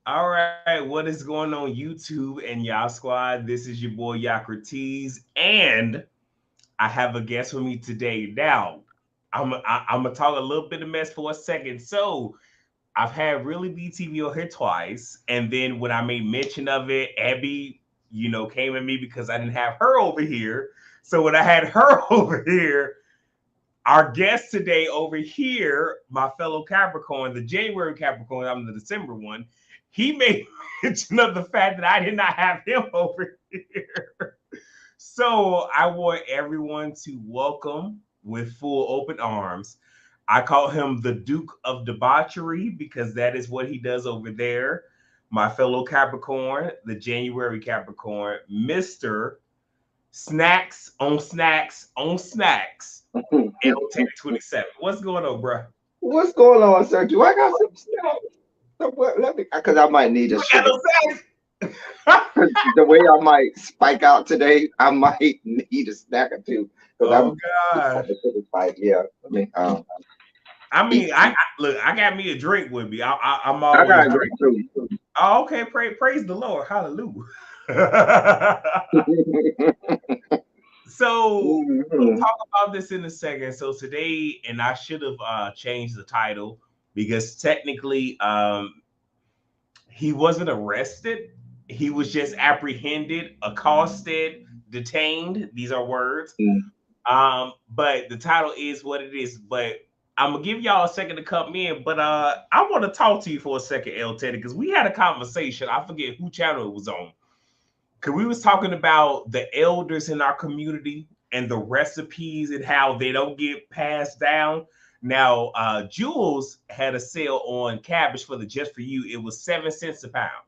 All right, what is going on YouTube and y'all squad? This is your boy Yocrates, and I have a guest with me today. Now, I'm gonna talk a little bit of mess for a second. So, I've had Really BTV on here twice, and then when I made mention of it, Abby, came at me because I didn't have her over here. So when I had her over here, our guest today over here, my fellow Capricorn, the January Capricorn, I'm the December one, he made mention of the fact that I did not have him over here. So I want everyone to welcome with full open arms. I call him the Duke of Debauchery because that is what he does over there. My fellow Capricorn, the January Capricorn, Mr. Snacks on Snacks on Snacks. L1027. What's going on, bro? What's going on, sir? Do I got some snacks? Let me, because I might need a You got sugar. no snacks? The way I might spike out today, I might need a snack or two because Oh I'm gosh. on the sugar spike. Yeah, I mean, I eat. mean, I look. I got me a drink with me. I'm I always got a drinking. drink too. Oh, okay. Praise the Lord. Hallelujah. So we'll Mhm. talk about this in a second. So today, and I should have changed the title because technically, he wasn't arrested. He was just apprehended, accosted, detained. These are words. But the title is what it is. But I'm gonna give y'all a second to come in. But I want to talk to you for a second, El Teddy, because we had a conversation. I forget who channel it was on. Cause we was talking about the elders in our community and the recipes and how they don't get passed down. Now, Jules had a sale on cabbage for the Just For You. It was 7 cents a pound.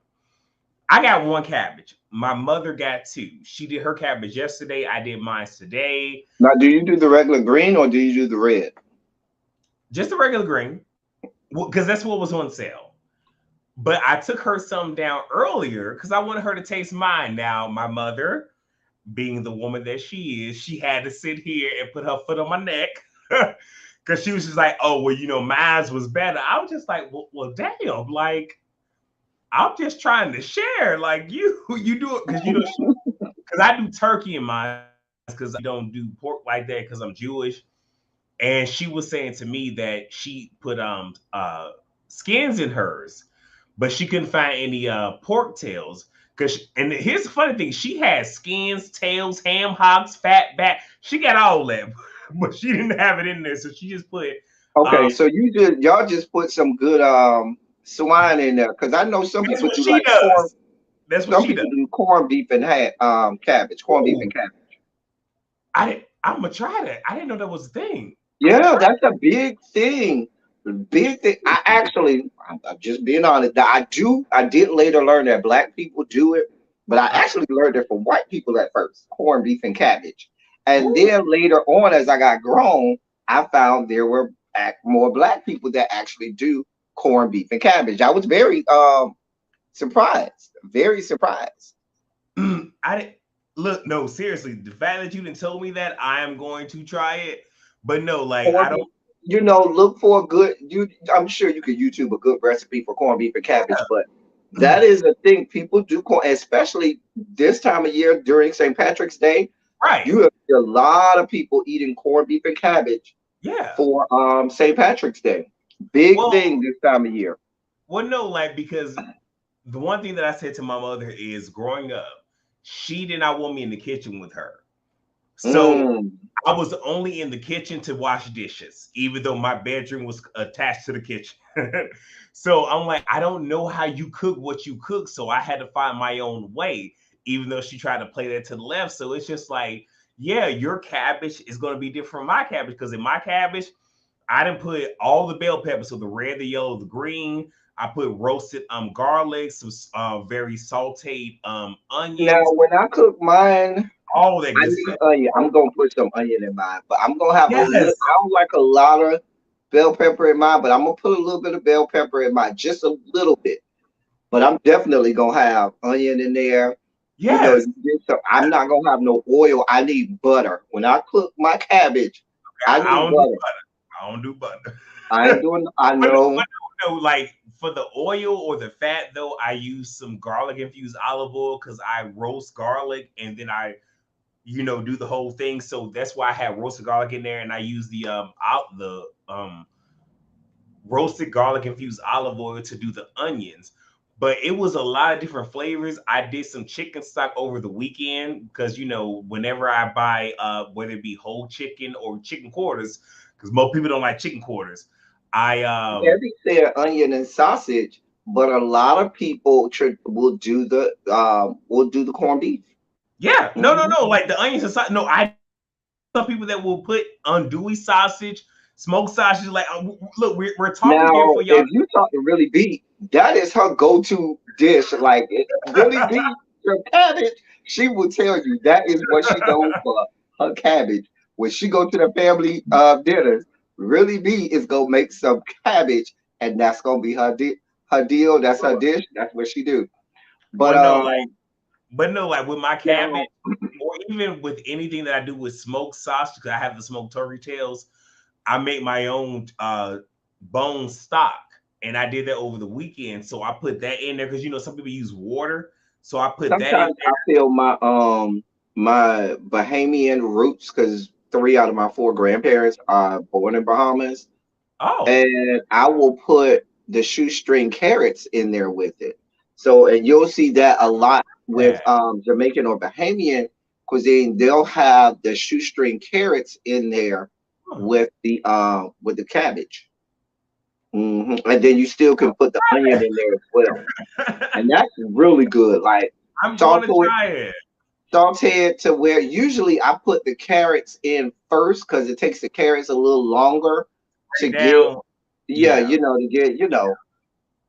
I got one cabbage. My mother got two. She did her cabbage yesterday. I did mine today. Now, do you do the regular green or do you do the red? Just a regular green, because that's what was on sale. But I took her some down earlier because I wanted her to taste mine. Now, my mother, being the woman that she is, she had to sit here and put her foot on my neck because she was just like, "Oh, well, mine was better." I was just like, "Well, damn!" Like, I'm just trying to share. Like, you do it because I do turkey in mine because I don't do pork like that because I'm Jewish. And she was saying to me that she put skins in hers, but she couldn't find any pork tails. And here's the funny thing: she had skins, tails, ham hocks, fat back. She got all that, but she didn't have it in there, so she just put. Um, Okay, so y'all just put some good swine in there because I know some that's people what do she like corn. does. That's what Some she people does. do corned beef and cabbage, corned beef Ooh, and cabbage. I didn't. I'm gonna try that. I didn't know that was a thing. I'm gonna Yeah, try. that's a big thing. Big thing. I actually, I'm just being honest. I did later learn that black people do it, but I actually learned it from white people at first, corned beef and cabbage. And Ooh, then later on, as I got grown, I found there were more black people that actually do corned beef and cabbage. I was very surprised, very surprised. I didn't look. No, seriously, the fact that you didn't tell me that, I am going to try it. But no, like I Corned don't. beef, look for a good I'm sure you could YouTube a good recipe for corned beef and cabbage, but that is a thing people do corn, especially this time of year during St. Patrick's Day. Right. You have a lot of people eating corned beef and cabbage Yeah. for St. Patrick's Day. Big Well, thing this time of year. no, like because the one thing that I said to my mother is growing up, she did not want me in the kitchen with her. So Mm. I was only in the kitchen to wash dishes, even though my bedroom was attached to the kitchen. So I'm like, I don't know how you cook what you cook. So I had to find my own way, even though she tried to play that to the left. So it's just like, yeah, your cabbage is going to be different from my cabbage because in my cabbage, I didn't put all the bell peppers, so the red, the yellow, the green. I put roasted garlic, some very sauteed Now, onions, when I cook mine, all that I good need stuff. onion. I'm gonna put some onion in mine, but I'm gonna have a little. Yes. I don't like a lot of bell pepper in mine, but I'm gonna put a little bit of bell pepper in mine, just a little bit. But I'm definitely gonna have onion in there. Yes. I'm not gonna have no oil. I need butter. When I cook my cabbage, I I need don't do butter. butter. I don't do butter. I ain't doing. I But know. no, like for the oil or the fat though, I use some garlic infused olive oil because I roast garlic and then I do the whole thing. So that's why I have roasted garlic in there, and I use the out the roasted garlic infused olive oil to do the onions. But it was a lot of different flavors. I did some chicken stock over the weekend because whenever I buy whether it be whole chicken or chicken quarters, because most people don't like chicken quarters. I Every said onion and sausage, but a lot of people will do the corned beef. Yeah, no, Mhm. no, like the onions and sausage. No, I some people that will put andouille sausage, smoked sausage. Like, look, we're talking here Now, for y'all. if you talk to Really B, that is her go-to dish. Like Really B, her cabbage, she will tell you that is what she knows for, her cabbage. When she go to the family dinners, Really B is gonna make some cabbage, and that's gonna be her deal. That's her dish. That's what she do. But Well, no, but no, like with my now cabbage, or even with anything that I do with smoked sausage, because I have the smoked turkey tails, I make my own bone stock, and I did that over the weekend. So I put that in there because some people use water, so I put that in sometimes I feel my Bahamian roots because three out of my four grandparents are born in Bahamas, there. Oh, and I will put the shoestring carrots in there with it. So, and you'll see that a lot with yeah. Jamaican or Bahamian cuisine. They'll have the shoestring carrots in there Huh. with the cabbage. And then you still can put the onion in there as well, and that's really good. Like I'm going to saute try it. saute it to where usually I put the carrots in first because it takes the carrots a little longer to Break get, down. yeah, Yeah. to get,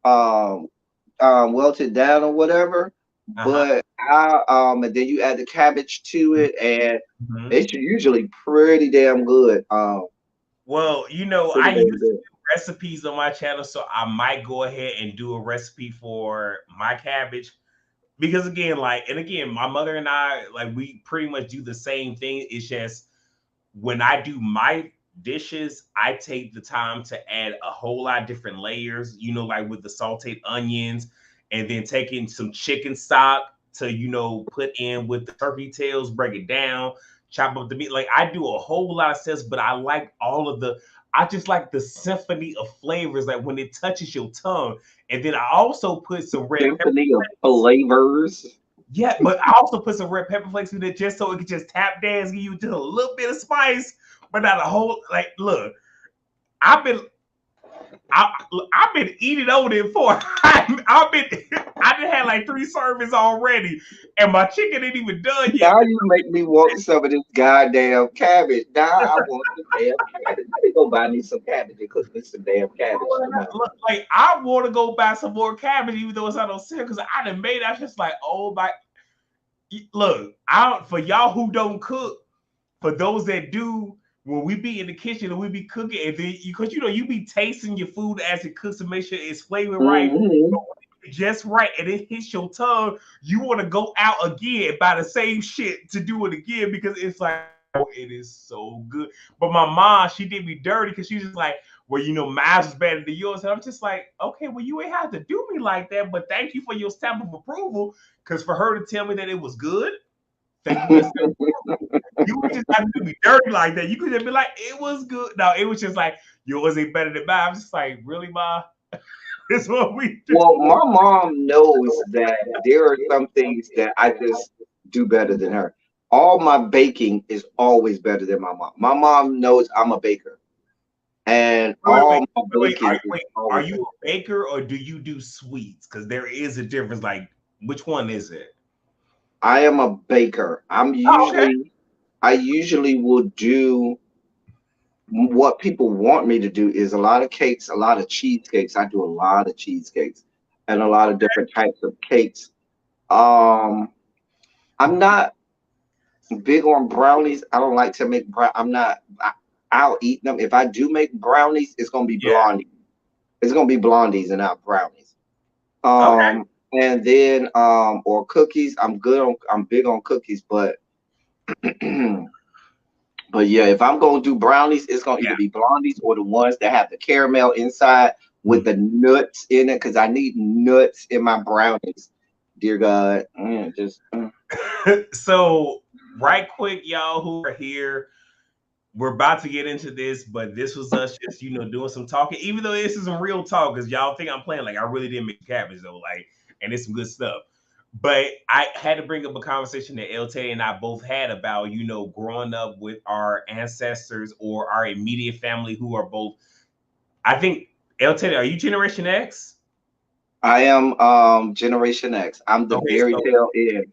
um, welted down or whatever. Uh-huh. But and then you add the cabbage to it, and Mhm. it's usually pretty damn good. Well, I Pretty used damn to good. do recipes on my channel, so I might go ahead and do a recipe for my cabbage. Because again, my mother and I, like, we pretty much do the same thing. It's just when I do my dishes, I take the time to add a whole lot of different layers, like with the sauteed onions, and then taking some chicken stock to, put in with the turkey tails, break it down, chop up the meat. Like, I do a whole lot of steps, but I like I just like the symphony of flavors, like when it touches your tongue. And then I also put some red pepper Symphony of flakes. flavors. Yeah, but I also put some red pepper flakes in it just so it could just tap dance, give you just a little bit of spice, but not a whole. Like, look, I've been I've been eating on it for I've been I done had like 3 servings already, and my chicken ain't even done yet. Now you make me want some of this goddamn cabbage. Now I want some damn cabbage. Let me go buy me some cabbage and cook me some damn cabbage tonight. Look, like, I want to go buy some more cabbage, even though it's not on sale, because I done made it. I was just like, oh my. Look, I don't, for y'all who don't cook, for those that do, when we be in the kitchen and we be cooking, and then because you be tasting your food as it cooks to make sure it's flavored right, Hmm. just right, and it hits your tongue, you want to go out again and buy the same shit to do it again because it's like, oh, it is so good. But my mom, she did me dirty because she was just like, well, mine was better than yours, and I'm just like, okay, well, you ain't have to do me like that, but thank you for your stamp of approval, because for her to tell me that it was good, thank you for the stamp. You would just have to do me dirty like that. You could just be like, it was good. No, it was just like, yours ain't better than mine. I'm just like, really, Ma? This is what we do. Well, my mom knows that there are some things that I just do better than her. All my baking is always better than my mom. My mom knows I'm a baker, and Wait, wait, all wait, my wait, baking is wait. Are always you better. a baker or do you do sweets? Because there is a difference. Like, which one is it? I am a baker. Oh, okay. I usually will do what people want me to do is a lot of cakes, a lot of cheesecakes. I do a lot of cheesecakes and a lot of different types of cakes. Um, I'm not big on brownies. I don't like to make I'm not. I'll eat them. If I do make brownies, it's gonna be Yeah. blondie. It's gonna be blondies and not brownies. Okay. And then or cookies. I'm big on cookies, but but yeah, if I'm gonna do brownies, it's gonna either Yeah. be blondies or the ones that have the caramel inside with the nuts in it because I need nuts in my brownies. Dear God, just So, right quick, y'all who are here, we're about to get into this, but this was us just, doing some talking, even though this is some real talk, because y'all think I'm playing. Like, I really didn't make cabbage, though, like, and it's some good stuff. But I had to bring up a conversation that LT and I both had about, growing up with our ancestors or our immediate family who are both, I think, LT, are you Generation X? I am Generation X. I'm the Okay, very so tail end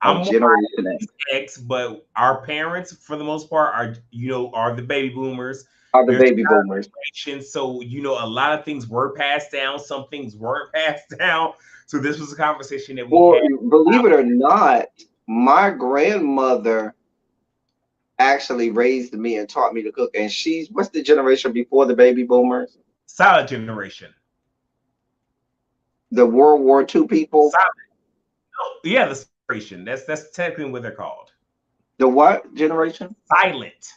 I'm of more Generation X. X, but our parents, for the most part, are the baby boomers. Are the There's baby boomers. generations, so a lot of things were passed down. Some things weren't passed down. So this was a conversation that we Well, had. believe it or not, my grandmother actually raised me and taught me to cook. And she's what's the generation before the baby boomers? Silent generation. The World War II people. Silent. Oh, yeah, the generation. That's technically what they're called. The what generation? Silent.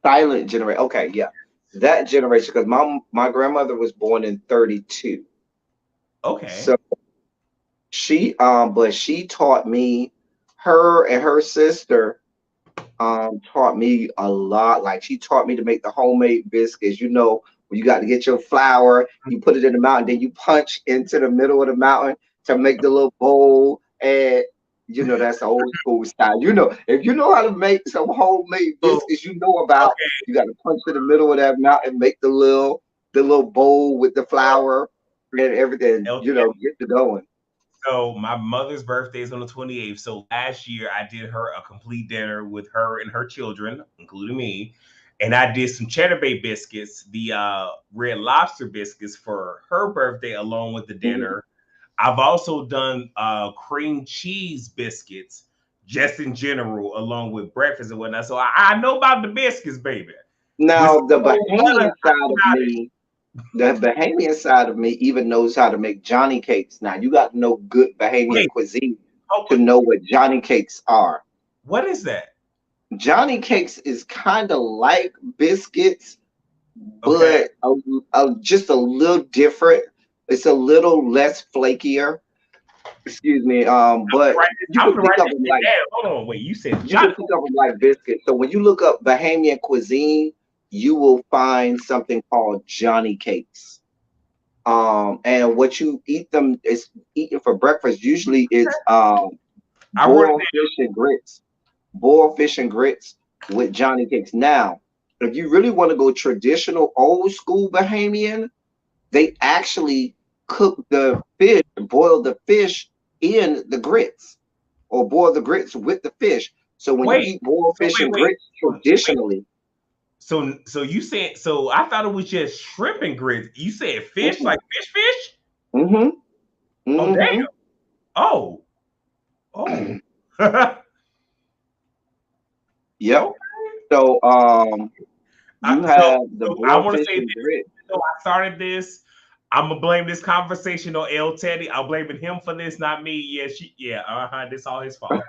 Silent generation. Okay, yeah. That generation, because my grandmother was born in 32. Okay. So but she taught me, her and her sister taught me a lot. Like she taught me to make the homemade biscuits. When you got to get your flour, you put it in the mountain, then you punch into the middle of the mountain to make the little bowl. And that's the old school style. If you know how to make some homemade So biscuits, about okay. you got to punch in the middle of that mountain, make the little bowl with the flour and everything. LT. Get to going. So my mother's birthday is on the 28th. So last year I did her a complete dinner with her and her children, including me. And I did some cheddar bay biscuits, the red lobster biscuits for her birthday, along with the Mhm. dinner. I've also done cream cheese biscuits, just in general, along with breakfast and whatnot. So I know about the biscuits, baby. With Now some cold butter, Bahamian side of me, the Bahamian side of me even knows how to make Johnny cakes. Now you got to know good Bahamian wait, cuisine oh, to know what Johnny cakes are. what is that? Johnny cakes is kind of like biscuits, Okay. but just a little different. It's a little less flakier. Excuse me. But you I'm can gonna think write of this them shit like down. Hold on, wait. You said you can Johnny. think of them like biscuits. So when you look up Bahamian cuisine, you will find something called Johnny cakes. And what you eat them is eating for breakfast. Usually it's I wrote it boiled fish and grits, boiled fish and grits with Johnny cakes. Now, if you really want to go traditional old school Bahamian, they actually cook the fish, boil the fish in the grits, or boil the grits with the fish. So when you Wait. eat boiled So fish and wait. grits Wait. traditionally, So you said so? I thought it was just shrimp and grits. You said fish, mm-hmm, like fish. mm-hmm, Oh damn. mm-hmm. Oh oh. Okay. Yep. So you So, have the so I boiled want to fish say and this. grits. So I started this. I'm gonna blame this conversation on L Teddy. I'm blaming him for this, not me. Yeah, yeah. This all his fault.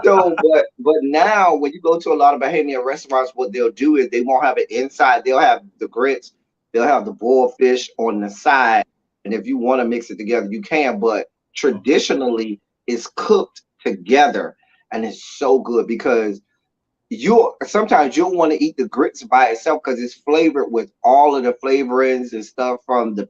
So, but now when you go to a lot of Bahamian restaurants, what they'll do is they won't have it inside. They'll have the grits. They'll have the boiled fish on the side, and if you want to mix it together, you can. But traditionally, it's cooked together, and it's so good because you sometimes you'll want to eat the grits by itself because it's flavored with all of the flavorings and stuff from the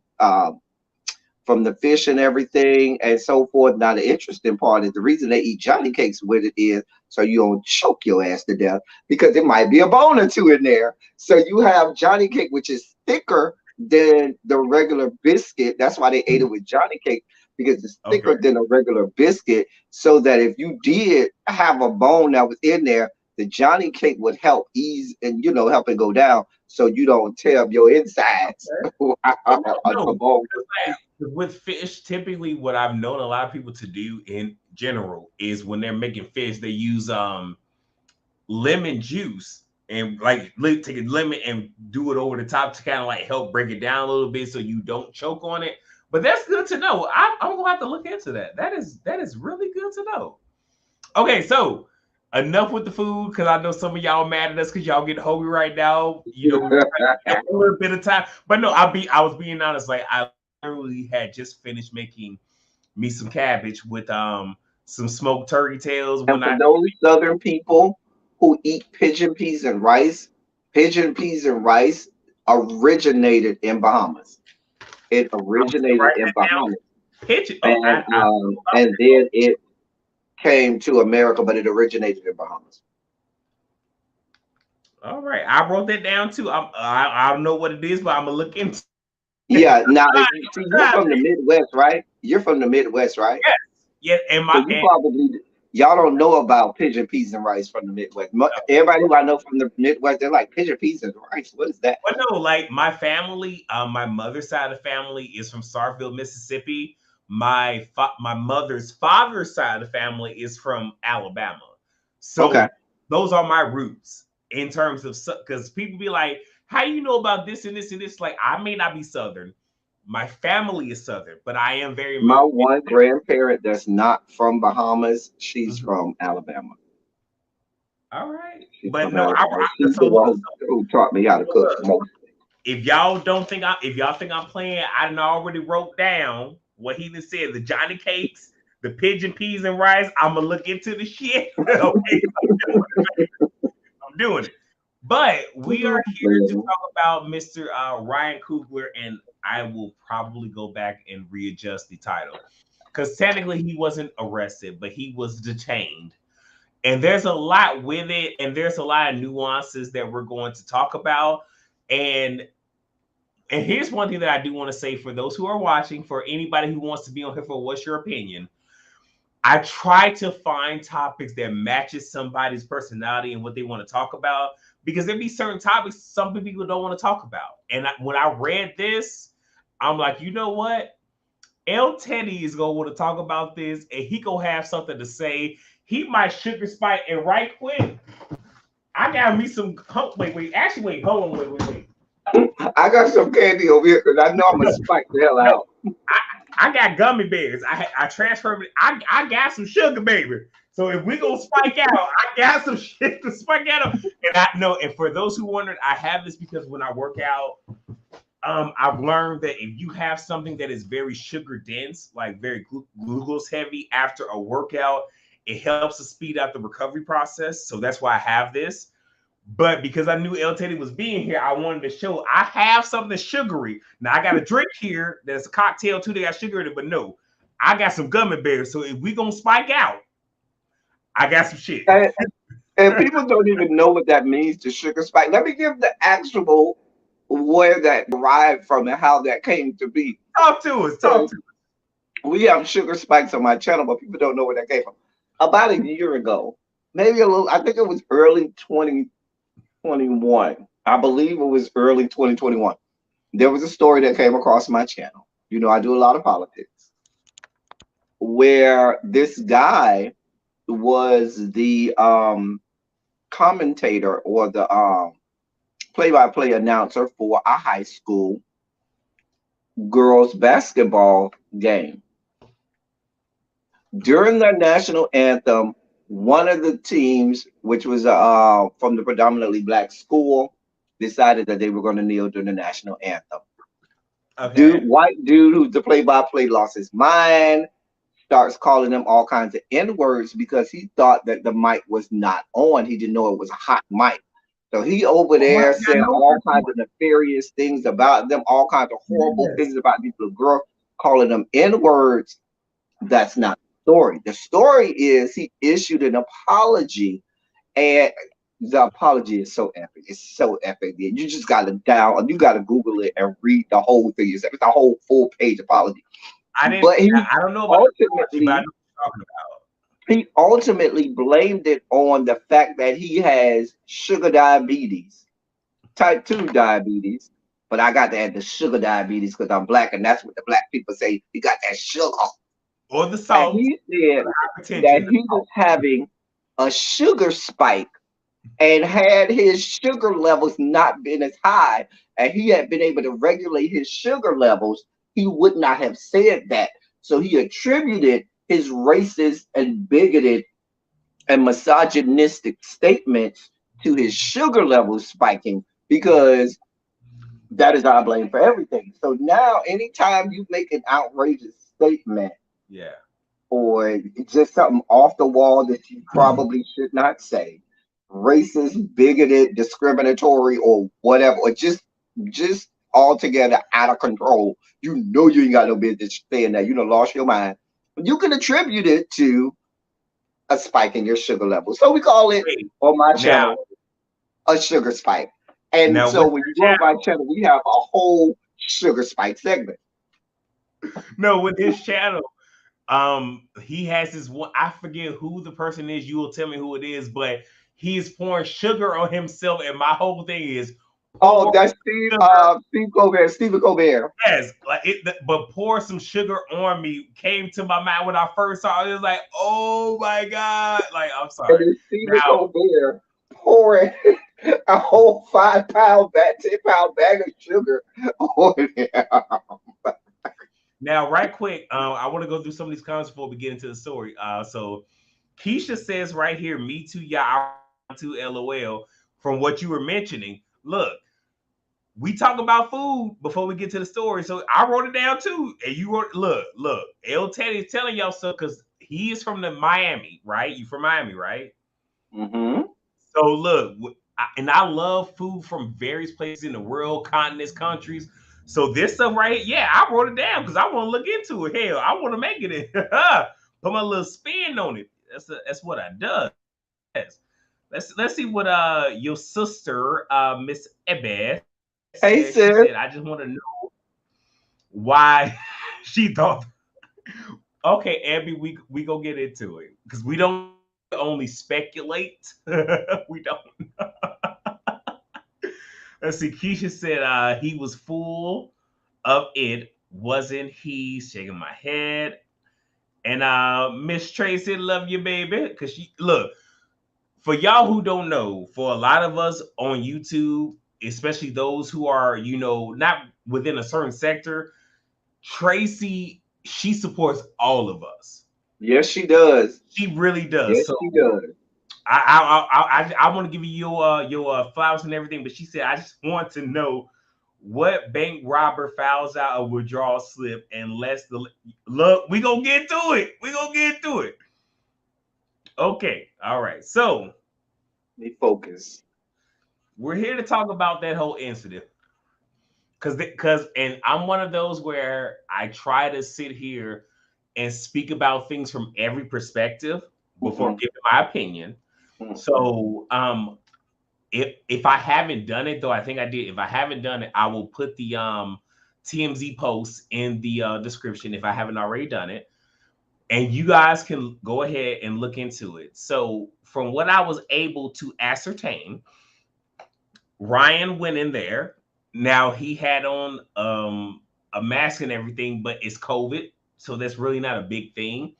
fish and everything and so forth. Now, the interesting part is the reason they eat Johnny cakes with it is so you don't choke your ass to death because there might be a bone or two in there. So you have Johnny cake, which is thicker than the regular biscuit. That's why they ate it with Johnny cake because it's Okay. thicker than a regular biscuit. So that if you did have a bone that was in there, the Johnny cake would help ease and help it go down so you don't tear up your insides on the No, bone. like, with fish, typically what I've known a lot of people to do in general is when they're making fish, they use lemon juice and like take a lemon and do it over the top to kind of like help break it down a little bit so you don't choke on it. But that's good to know. I'm gonna have to look into that. That is really good to know. Okay, so enough with the food because I know some of y'all mad at us because y'all get hungry right now. You know, we were trying to give a little bit of time. But no, I was being honest. Like I literally had just finished making me some cabbage with some smoked turkey tails And when for I those Southern people who eat pigeon peas and rice originated in Bahamas. It I was originated writing in that down. Bahamas, Pitch it. Oh, I and then it came to America, but it originated in Bahamas. all right. I wrote that down too. I don't know what it is, but I'm gonna look into it. Yeah. Now, if you see, you're from the Midwest, right? You're from the Midwest, right? Yes. Yeah, and So my you and probably y'all don't know about pigeon peas and rice from the Midwest. Everybody who I know from the Midwest, they're like pigeon peas and rice. What is that? well, no, like my family, my mother's side of the family is from Starkville, Mississippi. My mother's father's side of the family is from Alabama. Okay. So those are my roots in terms of because people be like, "How you know about this and this and this?" Like I may not be Southern. My family is Southern, but I am very My much. one grandparent that's not from Bahamas, she's Mhm. from Alabama. All right, She's but from no, Alabama. She's so the look, one who taught me how to cook most. if y'all think I'm playing, I done already wrote down what he just said. The Johnny cakes, the pigeon peas and rice. I'm gonna look into the shit. Okay, I'm doing it. But we are here to Mhm. talk about Mr. Ryan Coogler, and I will probably go back and readjust the title because technically he wasn't arrested, but he was detained. And there's a lot with it, and there's a lot of nuances that we're going to talk about. And and here's one thing that I do want to say for those who are watching, for anybody who wants to be on here for what's your opinion. I try to find topics that matches somebody's personality and what they want to talk about because there be certain topics some people don't want to talk about. And when I read this, I'm like, you know what? El Teddy is gonna want to talk about this, and he gonna have something to say. He might sugar spike, and right quick, I got me some. Wait. Actually, wait. Hold on. Wait. I got some candy over here because I know I'm gonna spike the hell No, out. I got gummy bears. I transferred it. I got some sugar, baby. So if we gonna spike out, I got some shit to spike out. And I know. And for those who wondered, I have this because when I work out, I've learned that if you have something that is very sugar dense, like very glucose heavy after a workout, it helps to speed up the recovery process. So that's why I have this. But because I knew El Teddy was being here, I wanted to show I have something sugary. Now I got a drink here that's a cocktail too. They got sugar in it, but no, I got some gummy bears. So if we gonna spike out, I got some shit. And, and people don't even know what that means to sugar spike. Let me give the actual where that derived from and how that came to be. Talk to us. Talk So to us. we have sugar spikes on my channel, but people don't know where that came from. About a year ago, maybe a little, I think it was early 2021. I believe it was early 2021. There was a story that came across my channel. You know, I do a lot of politics where this guy was the commentator or the play-by-play announcer for a high school girls basketball game. During the national anthem, one of the teams, which was from the predominantly black school, decided that they were going to kneel during the national anthem. Okay. White dude who's the play-by-play lost his mind, starts calling them all kinds of N words because he thought that the mic was not on. He didn't know it was a hot mic. So he over Oh, there I saying know all this kinds of nefarious things about them, all kinds of horrible one. things about these little girls, calling them N words. That's not the story. The story is he issued an apology, and the apology is so epic. It's so epic. You just got to you got to Google it and read the whole thing. It's a whole full page apology. I didn't. But he I don't know about the apology, but I ultimately know what you're talking about. he ultimately blamed it on the fact that he has sugar diabetes, type 2 diabetes. But I got to add the sugar diabetes because I'm black, and that's what the black people say. He got that sugar. Or the And salt, he or said the that hypertension. he was having a sugar spike, and had his sugar levels not been as high, and he had been able to regulate his sugar levels, he would not have said that. So he attributed his racist and bigoted and misogynistic statements to his sugar levels spiking, because that is our blame for everything. So now, anytime you make an outrageous statement Yeah. or just something off the wall that you probably should not say, racist, bigoted, discriminatory, or whatever, or just altogether out of control, you ain't got no business saying that. You done lost your mind. You can attribute it to a spike in your sugar level. So we call it Wait. on my Now, channel a sugar spike. And now so with when you his go on my channel, channel, we have a whole sugar spike segment. no, with his channel, he has this one. I forget who the person is. You will tell me who it is, but he's pouring sugar on himself, and my whole thing is Oh, pour that's Steve, sugar. Steve Colbert, Stephen Colbert. Yes, like it, but pour some sugar on me came to my mind when I first saw it. It was like, oh my god! Like, I'm And sorry. then Stephen Now, Colbert pouring a whole 5 pound bag, 10 pound bag of sugar on there. now, right quick, I want to go through some of these comments before we get into the story. So Keisha says right here, "Me too, yeah, I too, LOL." From what you were mentioning, look, we talk about food before we get to the story. So I wrote it down too. And you wrote, look, El Teddy is telling y'all so because he is from the Miami, right? You from Miami, right? Hmm. So look, and I love food from various places in the world, continents, countries. So this stuff right here, yeah, I wrote it down because I want to look into it. Hell, I want to make it. Put my little spin on it. That's what I does. Let's see what your sister Miss Ebbe said. She Hey, said, I sis. just want to know why she thought. Okay, Abby, we gonna get into it because we don't only speculate. We don't. Let's see. Keisha said he was full of it, wasn't he? Shaking my head. And Miss Tracy, love you, baby. Cause she look, for y'all who don't know, for a lot of us on YouTube, especially those who are, not within a certain sector, Tracy, she supports all of us. Yes, she does. She really does. Yes, So she does. I want to give you your flowers and everything, but she said I just want to know what bank robber fouls out a withdrawal slip and lets the look. We gonna get to it. We gonna get to it. Okay, all right. So Let me focus. we're here to talk about that whole incident because and I'm one of those where I try to sit here and speak about things from every perspective before Hmm. giving my opinion. Hmm. So if I haven't done it though, I think I did. If I haven't done it, I will put the TMZ post in the description if I haven't already done it, and you guys can go ahead and look into it. So from what I was able to ascertain, Ryan went in there. Now he had on a mask and everything, but it's COVID, so that's really not a big thing.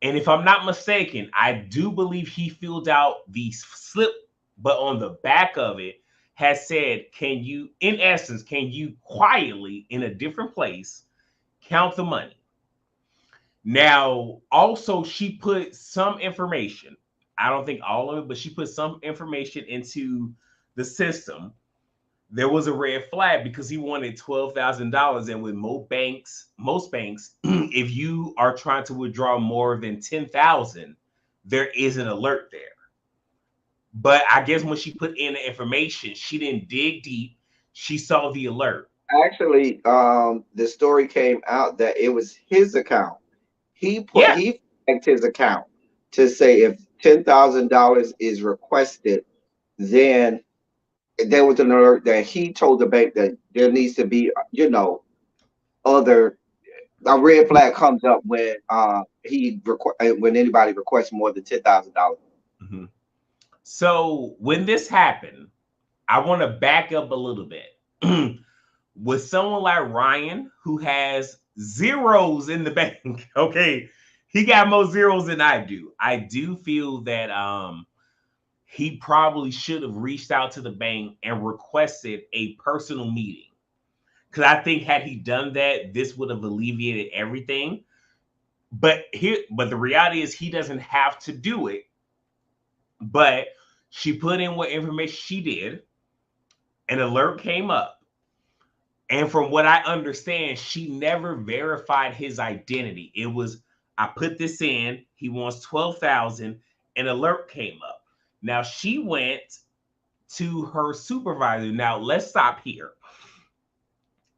And if I'm not mistaken, I do believe he filled out the slip, but on the back of it has said, "Can you, in essence, can you quietly in a different place count the money?" Now, also, she put some information. I don't think all of it, but she put some information into the system. There was a red flag because he wanted $12,000, and with most banks, if you are trying to withdraw more than 10,000, there is an alert there. But I guess when she put in the information, she didn't dig deep. She saw the alert. Actually, the story came out that it was his account. Yeah, He flagged his account to say if $10,000 is requested, then there was an alert that he told the bank that there needs to be, other a red flag comes up when when anybody requests more than $10,000. mhm. So when this happened, I want to back up a little bit. With someone like Ryan, who has zeros in the bank, okay, he got more zeros than I do. I do feel that he probably should have reached out to the bank and requested a personal meeting. Because I think had he done that, this would have alleviated everything. but the reality is he doesn't have to do it. But she put in what information she did. An alert came up. And from what I understand, she never verified his identity. It was, I put this in, he wants 12,000, an alert came up. Now she went to her supervisor. Now let's stop here.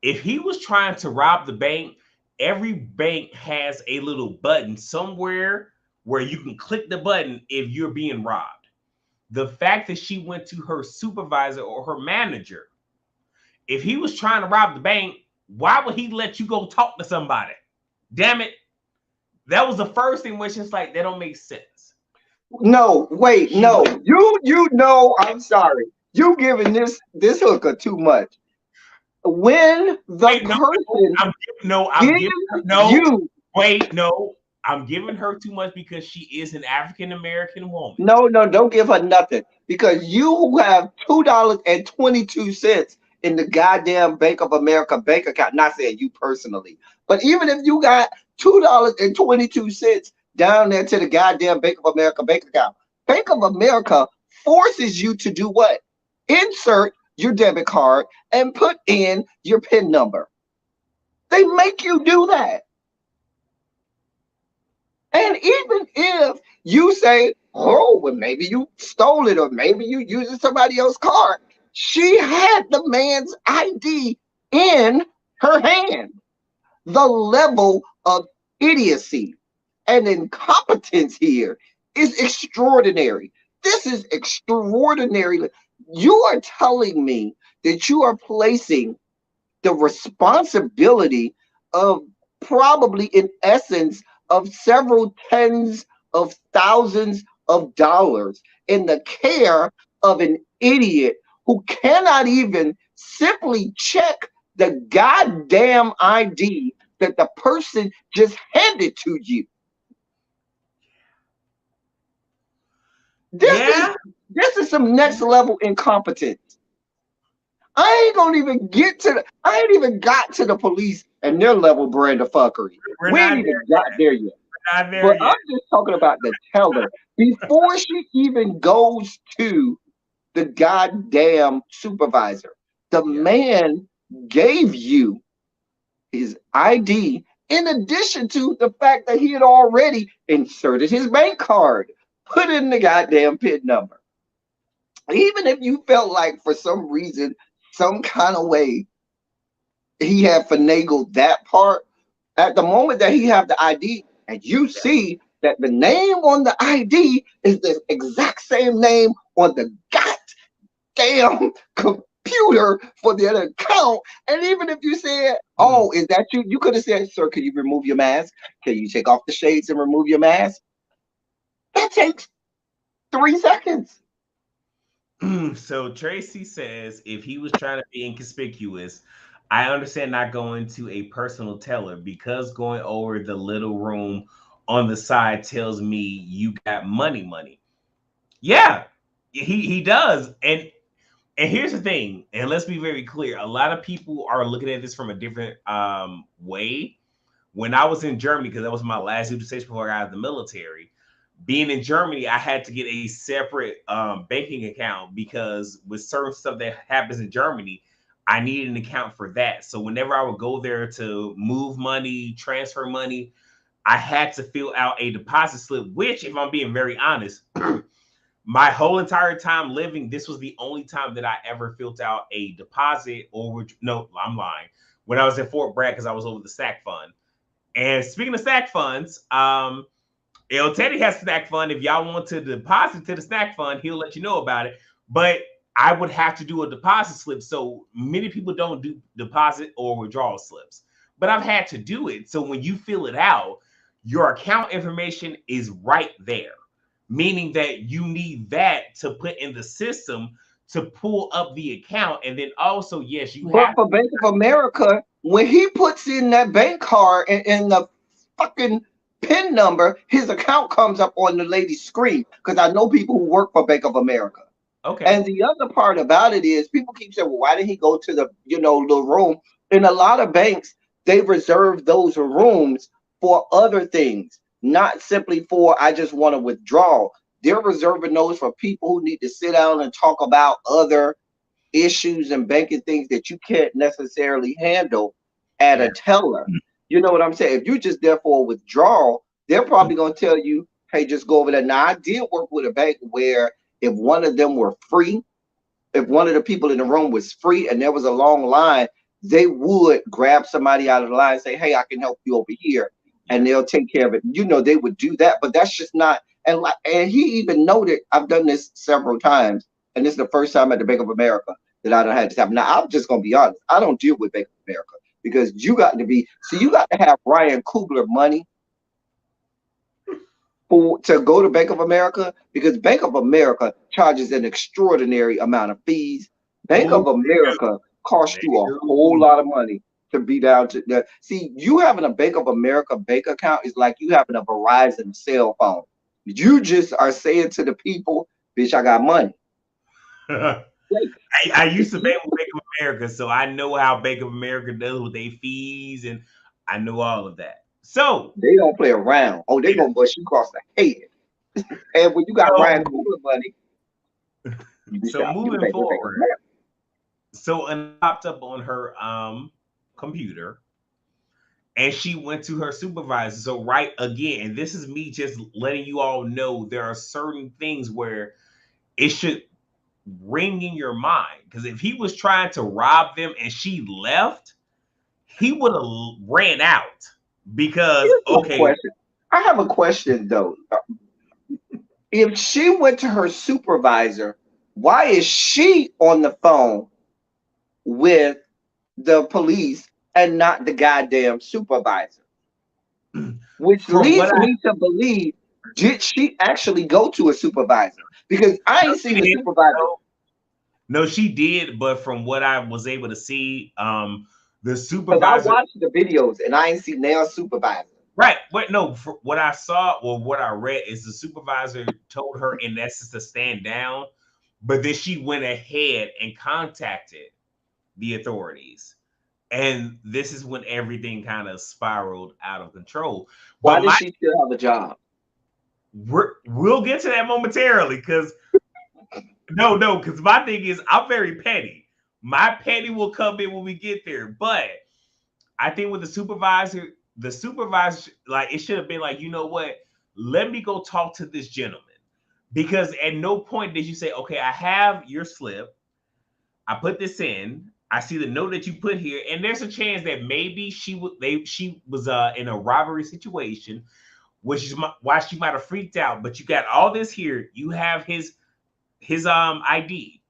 If he was trying to rob the bank, every bank has a little button somewhere where you can click the button if you're being robbed. The fact that she went to her supervisor or her manager, if he was trying to rob the bank, why would he let you go talk to somebody? Damn it. That was the first thing, which is like, that don't make sense. No, wait, She no. went, You know, I'm sorry. You giving this hooker too much. When the wait, no, person I'm gives giving her, no, you wait, no, I'm giving her too much because she is an African American woman. no, no, don't give her nothing because you have $2.22 in the goddamn Bank of America bank account. Not saying you personally, but even if you got $2.22 down there to the goddamn Bank of America bank account, Bank of America forces you to do what? Insert your debit card and put in your PIN number. They make you do that. And even if you say, oh, well, maybe you stole it or maybe you using somebody else's card, she had the man's ID in her hand. The level of idiocy and incompetence here is extraordinary. This is extraordinary. You are telling me that you are placing the responsibility of probably in essence of several tens of thousands of dollars in the care of an idiot who cannot even simply check the goddamn ID that the person just handed to you. This is Yeah, this is some next level incompetence. I ain't gonna even get to the, I ain't even got to the police and their level brand of fuckery. we're We not ain't there even got yet. there yet. We're not there But I'm yet. just talking about the teller. Before she even goes to the goddamn supervisor, the Yeah. man gave you his ID in addition to the fact that he had already inserted his bank card, put in the goddamn PIN number. Even if you felt like for some reason, some kind of way, he had finagled that part, at the moment that he have the ID and you see that the name on the ID is the exact same name on the goddamn computer for the other account. And even if you said, Mm. oh, is that you? You could have said, sir, can you remove your mask? Can you take off the shades and remove your mask? That takes 3 seconds. So Tracy says if he was trying to be inconspicuous, I understand not going to a personal teller because going over the little room on the side tells me you got money. Yeah, he does. And here's the thing, and let's be very clear. A lot of people are looking at this from a different way. When I was in Germany, because that was my last utilization before I got out of the military, being in Germany, I had to get a separate banking account because with certain stuff that happens in Germany, I needed an account for that. So whenever I would go there to move money, transfer money, I had to fill out a deposit slip, which, if I'm being very honest, my whole entire time living, this was the only time that I ever filled out a deposit or no, I'm lying. When I was in Fort Bragg, because I was over the SAC fund. And speaking of SAC funds, El Teddy has a snack fund. If y'all want to deposit to the snack fund, he'll let you know about it. But I would have to do a deposit slip. So many people don't do deposit or withdrawal slips. But I've had to do it. So when you fill it out, your account information is right there, meaning that you need that to put in the system to pull up the account. And then also, yes, you But have for Bank of America, when he puts in that bank card and the fucking PIN number, his account comes up on the lady's screen. Because I know people who work for Bank of America. okay. And the other part about it is people keep saying, well, why did he go to the, the room? In a lot of banks, they reserve those rooms for other things, not simply for I just want to withdraw. They're reserving those for people who need to sit down and talk about other issues and banking things that you can't necessarily handle at Yeah. a teller. You know what I'm saying? If you're just there for a withdrawal, they're probably going to tell you, hey, just go over there. Now, I did work with a bank where if one of them were free, if one of the people in the room was free and there was a long line, they would grab somebody out of the line and say, hey, I can help you over here. And Yeah. they'll take care of it. You know, they would do that, but that's just not. And he even noted, I've done this several times, and this is the first time at the Bank of America that I don't have this happen. Now, I'm just gonna be honest. I don't deal with Bank of America because you got to be. So you got to have Ryan Coogler money for to go to Bank of America because Bank of America charges an extraordinary amount of fees. Bank Oh, of America costs they you a whole do. lot of money to be down to the. See, you having a Bank of America bank account is like you having a Verizon cell phone. You just are saying to the people, "Bitch, I got money." Like, I used to bank with Bank of America, so I know how Bank of America does with their fees, and I know all of that. So, they don't play around. Oh, they gonna bust you across the head. And when you got Ryan so, Coogler money, you be so shopping. You moving bank with Bank of forward, America. so and popped up on her computer, and she went to her supervisor. So right again, and this is me just letting you all know there are certain things where it should ring in your mind because if he was trying to rob them and she left, he would have ran out because Here's my okay, question. I have a question though. If she went to her supervisor, why is she on the phone with the police and not the goddamn supervisor? Which from what leads I me to believe, did she actually go to a supervisor? Because I no, ain't seen she the did. supervisor. No, no, she did, but from what I was able to see, the Because I supervisor. watched the videos and I ain't seen their supervisor. Right. What no, what I saw or what I read is the supervisor told her in essence to stand down, but then she went ahead and contacted the authorities. And this is when everything kind of spiraled out of control. Why But does she still have a job? we'll get to that momentarily because no, because my thing is I'm very petty. My petty will come in when we get there. But I think with the supervisor, like it should have been like, you know what? Let me go talk to this gentleman. Because at no point did you say, okay, I have your slip. I put this in. I see the note that you put here, and there's a chance that maybe she was in a robbery situation, which is why she might have freaked out. But you got all this here. You have his ID.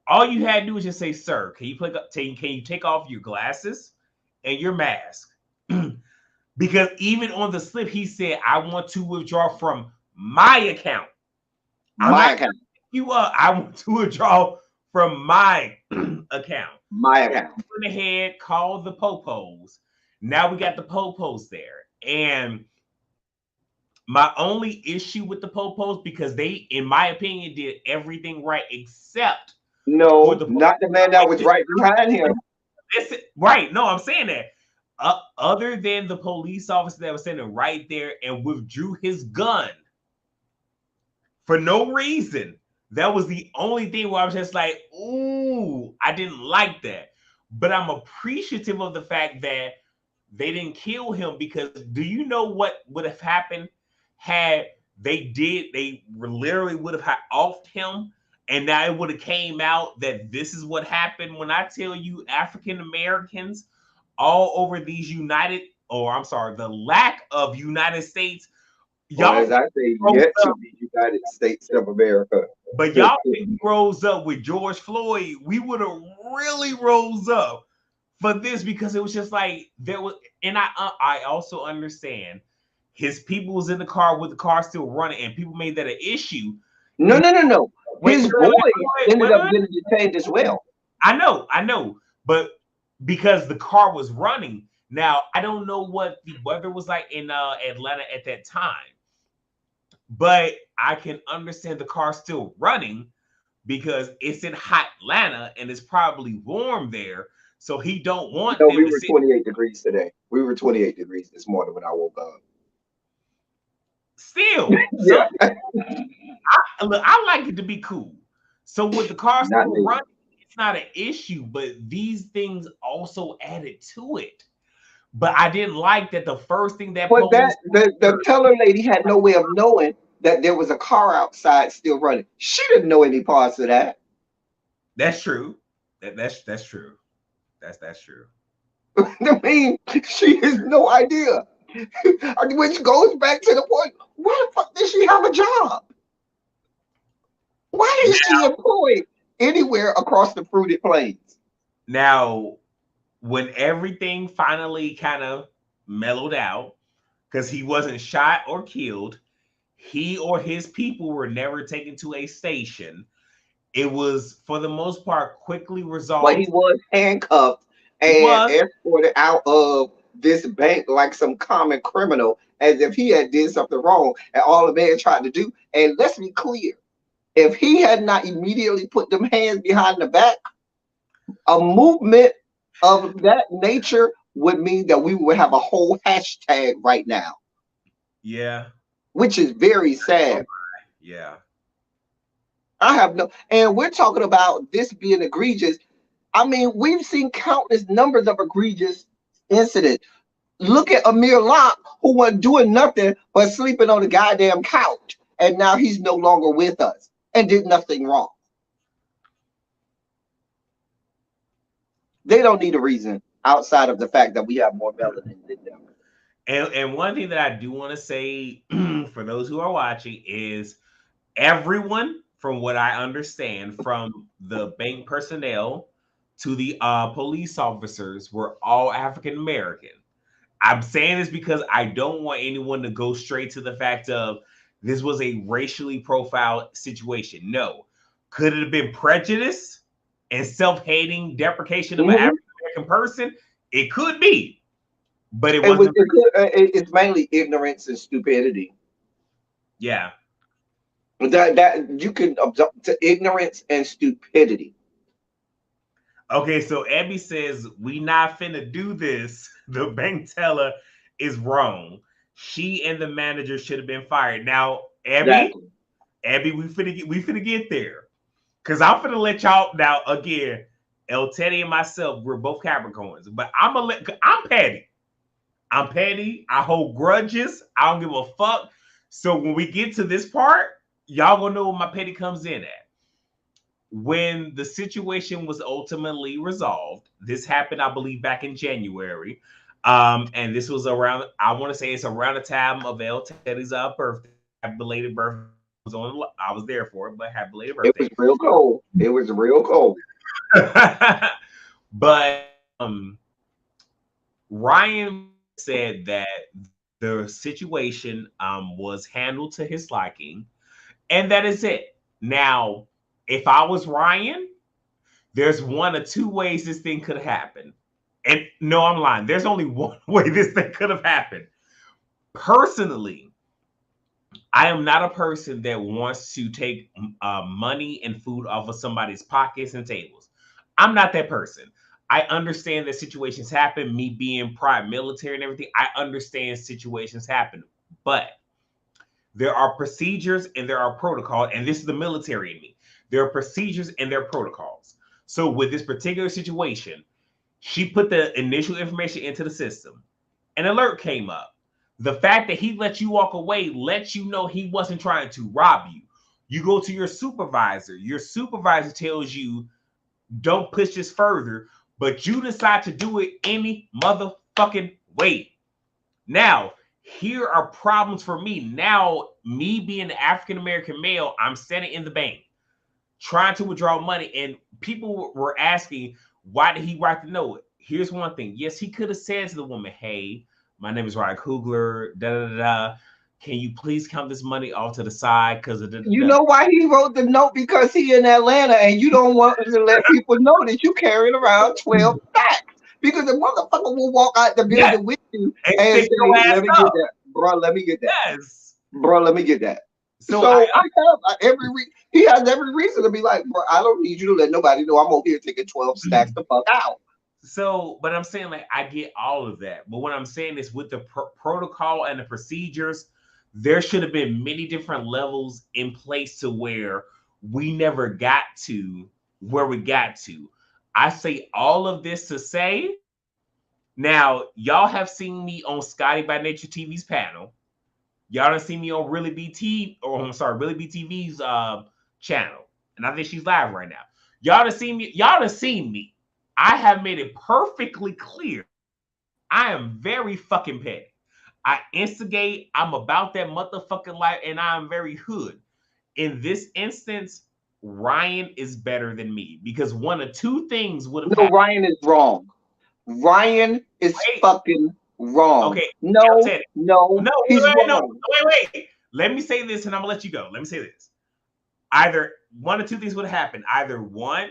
All you had to do was just say, "Sir, can you can you take off your glasses and your mask?" Because even on the slip, he said, "I want to withdraw from my account. I'm My not account. you up. I want to withdraw from my account." My And account. went ahead, called the popos. Now we got the popos there, and my only issue with the popos because they, in my opinion, did everything right except for No, the not the man that was right behind him. right. No, I'm saying that. Other than the police officer that was standing right there and withdrew his gun for no reason, that was the only thing where I was just like, ooh, I didn't like that. But I'm appreciative of the fact that they didn't kill him because do you know what would have happened had they literally would have offed him and now it would have came out that this is what happened when I tell you African Americans all over these United or I'm sorry, the lack of United States, Or y'all as think I say, we rose yet to up, be United States of America. but y'all think we rose up with George Floyd, we would have really rose up for this because it was just like there was, and I also understand his people was in the car with the car still running, and people made that an issue. No, no, no, no. Wait, His boys ended up getting detained as well. I know, but because the car was running. Now I don't know what the weather was like in Atlanta at that time, but I can understand the car still running because it's in hot Atlanta and it's probably warm there. So he don't want No, them we to were sit. 28 degrees today. We were 28 degrees this morning when I woke up. Still, some Yeah, look, I like it to be cool. So with the car not still me. running, it's not an issue. But these things also added to it. But I didn't like that the first thing that But that police the officer, teller lady had no way of knowing that there was a car outside still running. She didn't know any parts of that. that's true. That's true. That's true. I mean, she has no idea. Which goes back to the point: why the fuck did she have a job? Why is she employed anywhere across the fruited plains? Now, when everything finally kind of mellowed out, because he wasn't shot or killed, he or his people were never taken to a station. It was, for the most part, quickly But he resolved. was handcuffed He and was. escorted out of this bank like some common criminal, as if he had did something wrong. And all the man tried to do. And let's be clear: if he had not immediately put them hands behind the back, a movement of that nature would mean that we would have a whole hashtag right now, Yeah. which is very Oh sad. my. Yeah. I have no, and we're talking about this being egregious. I mean, we've seen countless numbers of egregious incidents. Look at Amir Locke, who wasn't doing nothing but sleeping on the goddamn couch, and now he's no longer with us and did nothing wrong. They don't need a reason outside of the fact that we have more melanin than them. And one thing that I do want to say for those who are watching is everyone, from what I understand, from the bank personnel to the police officers, were all African American. I'm saying this because I don't want anyone to go straight to the fact of this was a racially profiled situation. No. Could it have been prejudice and self-hating deprecation of an Mm-hmm. African American person? It could be, but it It was wasn't. it's mainly ignorance and stupidity. Yeah. That you can absorb to ignorance and stupidity. Okay, so Abby says we not finna do this. The bank teller is wrong. She and the manager should have been fired. Now, Exactly. Abby, we finna get there. Cause I'm finna let y'all now again. El Teddy and myself, we're both Capricorns, but I'm petty. I'm petty. I hold grudges. I don't give a fuck. So when we get to this part, y'all gonna know where my petty comes in at. When the situation was ultimately resolved, this happened, I believe, back in January. And this was around, I want to say it's around the time of El Teddy's birthday. Happy belated birthday. I was there for it, but happy belated It was birthday. real cold. It was real cold. But Ryan said that the situation was handled to his liking, and that is it. Now, if I was Ryan, there's one or two ways this thing could have happened. And no, I'm lying. There's only one way this thing could have happened. Personally, I am not a person that wants to take money and food off of somebody's pockets and tables. I'm not that person. I understand that situations happen. Me being private military and everything, I understand situations happen. But there are procedures and there are protocols, and this is the military in me. There are procedures and there are protocols. So with this particular situation, she put the initial information into the system. An alert came up. The fact that he let you walk away lets you know he wasn't trying to rob you. You go to your supervisor. Your supervisor tells you, don't push this further, but you decide to do it any motherfucking way. Now, here are problems for me. Now, me being an African American male, I'm standing in the bank trying to withdraw money, and people were asking, why did he write the note? Here's one thing. Yes, he could have said to the woman, hey, my name is Ryan Coogler, da da da da. Can you please count this money off to the side? Because of da da You da. know why he wrote the note? Because he in Atlanta and you don't want to let people know that you carrying around 12 stacks. Because the motherfucker will walk out the Yes, building with you and and stick your say, ass let me get up. that. Bro, let me get that. Yes. Bro, let me get that. So I So I have he has every reason to be like, bro, I don't need you to let nobody know I'm over here taking 12 stacks the fuck out. So, but I'm saying like I get all of that. But what I'm saying is with the protocol and the procedures, there should have been many different levels in place to where we never got to where we got to. I say all of this to say now, y'all have seen me on Scotty by Nature TV's panel. Y'all done seen me on Really BT, or I'm sorry, Really BTV's channel. And I think she's live right now. Y'all done seen me, y'all done seen me. I have made it perfectly clear. I am very fucking petty. I instigate, I'm about that motherfucking life, and I'm very hood. In this instance, Ryan is better than me because one of two things would have No, happened. Ryan is wrong. Ryan is Wait, fucking wrong. okay, y'all No, said it. no, No, he's no, wrong. wait. Let me say this and I'm gonna let you go. Let me say this. Either one or two things would have happened. Either one,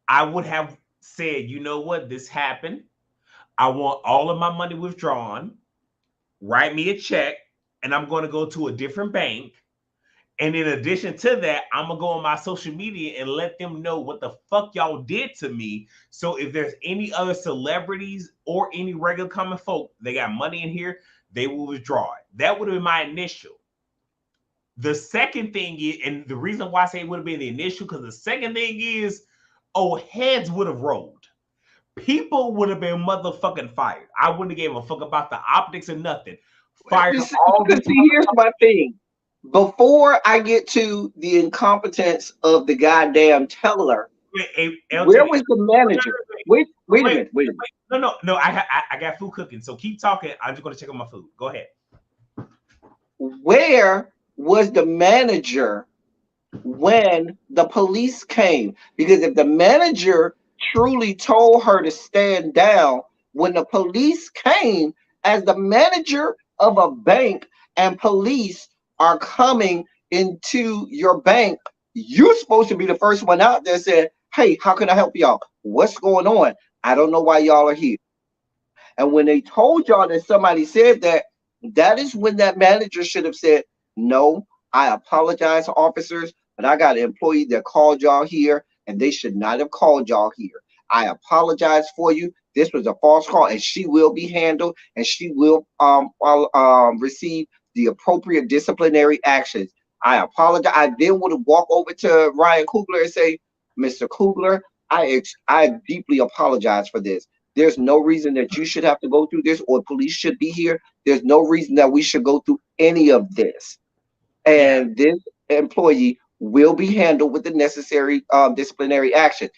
I would have said, you know what, this happened. I want all of my money withdrawn. Write me a check, and I'm going to go to a different bank. And in addition to that, I'm gonna go on my social media and let them know what the fuck y'all did to me. So if there's any other celebrities or any regular common folk, they got money in here, they will withdraw it. That would have been my initial. The second thing is, and the reason why I say it would have been the initial, because the second thing is, oh, heads would have rolled. People would have been motherfucking fired. I wouldn't have gave a fuck about the optics or nothing. Fired all Because these see, here's my motherfuckers. thing. Before I get to the incompetence of the goddamn teller, Wait, hey, where LJ, was the manager? Wait a wait, minute, wait a minute. no. I got food cooking, so keep talking. I'm just gonna check on my food. Go ahead. Where was the manager when the police came? Because if the manager truly told her to stand down when the police came, as the manager of a bank and police are coming into your bank, you're supposed to be the first one out there saying, "Hey, how can I help y'all? What's going on? I don't know why y'all are here." And when they told y'all that somebody said that, that is when that manager should have said, "No, I apologize, officers, but I got an employee that called y'all here and they should not have called y'all here. I apologize for you. This was a false call and she will be handled and she will receive the appropriate disciplinary actions. I apologize." I then would have walked over to Ryan Coogler and say, "Mr. Coogler, I deeply apologize for this. There's no reason that you should have to go through this or police should be here. There's no reason that we should go through any of this. Yeah, And this employee will be handled with the necessary disciplinary action."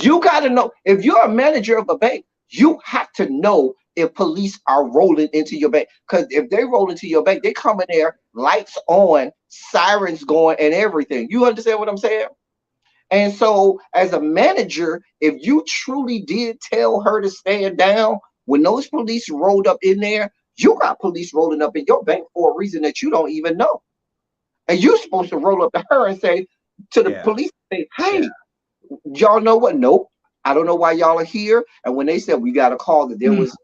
You got to know if you're a manager of a bank, you have to know if police are rolling into your bank. Because if they roll into your bank, they come in there, lights on, sirens going, and everything. You understand what I'm saying? And so, as a manager, if you truly did tell her to stand down, when those police rolled up in there, you got police rolling up in your bank for a reason that you don't even know. And you're supposed to roll up to her and say to the yeah, police, say, yeah, "Hey, y'all know what? Nope. I don't know why y'all are here." And when they said we got a call that there was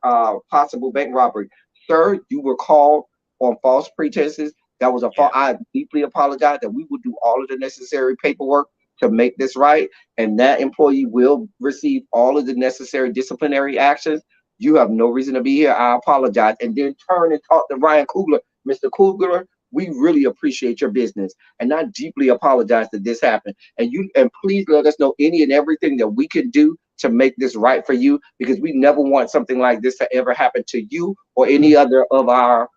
a possible bank robbery, sir, you were called on false pretenses. That was a yeah, fault. I deeply apologize. That we will do all of the necessary paperwork to make this right, and that employee will receive all of the necessary disciplinary actions. You have no reason to be here. I apologize. And then turn and talk to Ryan Coogler. "Mr. Coogler, we really appreciate your business, and I deeply apologize that this happened. And please let us know any and everything that we can do to make this right for you, because we never want something like this to ever happen to you or any other of our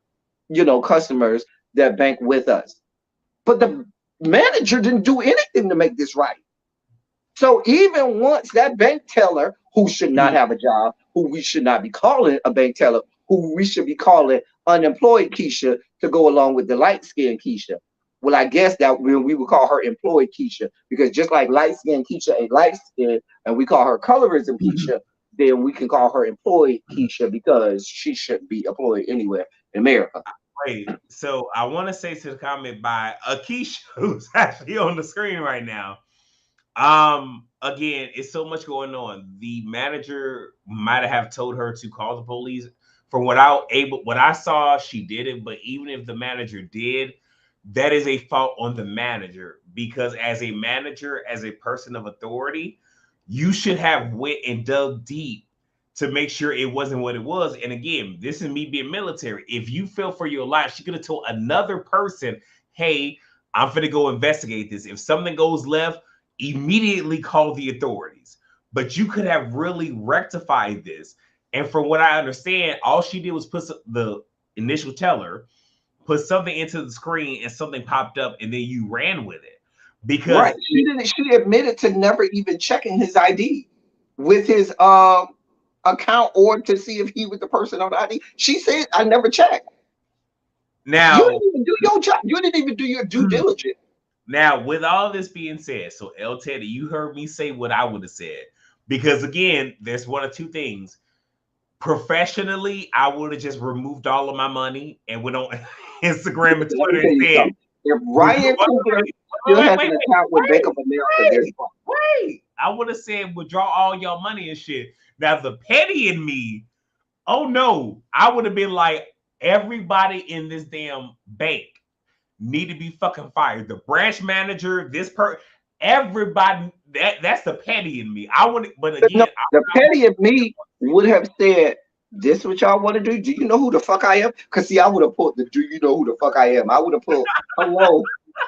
customers that bank with us." But the manager didn't do anything to make this right. So even once that bank teller, who should not have a job, who we should not be calling a bank teller, who we should be calling unemployed Keisha to go along with the light skinned Keisha. Well, I guess that we would call her employed Keisha, because just like light skinned Keisha ain't light skinned and we call her colorism Keisha, then we can call her employed Keisha because she shouldn't be employed anywhere in America. Wait, so I want to say to the comment by Akeisha, who's actually on the screen right now. Again, it's so much going on. The manager might have told her to call the police. From what I saw, she did it. But even if the manager did, that is a fault on the manager because as a manager, as a person of authority, You should have went and dug deep to make sure it wasn't what it was. And again, this is me being military. If you feel for your life, she could have told another person, hey, I'm going to go investigate this. If something goes left, immediately call the authorities. But you could have really rectified this. And from what I understand, all she did was put the initial teller, put something into the screen, and something popped up, and then you ran with it. Right. Because She didn't. She admitted to never even checking his ID with his account or to see if he was the person on the ID. She said, "I never checked." You now, didn't even do your job. You didn't even do your due diligence. now, with all this being said, so El Teddy, you heard me say what I would have said. Because again, there's one of two things. Professionally, I would have just removed all of my money and went on Instagram and Let me Twitter and tell you said, something. If wait, Ryan Coogler wait, still wait, has wait, an account with Bank wait, of America, there's wait, problem. wait. I would have said, withdraw all your money and shit. Now, the petty in me, oh no, I would have been like, everybody in this damn bank need to be fucking fired. The branch manager, everybody. That's the petty in me. I would, but No, again, the petty of me would have said, "This what y'all want to do? Do you know who the fuck I am?" Because see, I would have put the "Do you know who the fuck I am?" I would have put, "Hello,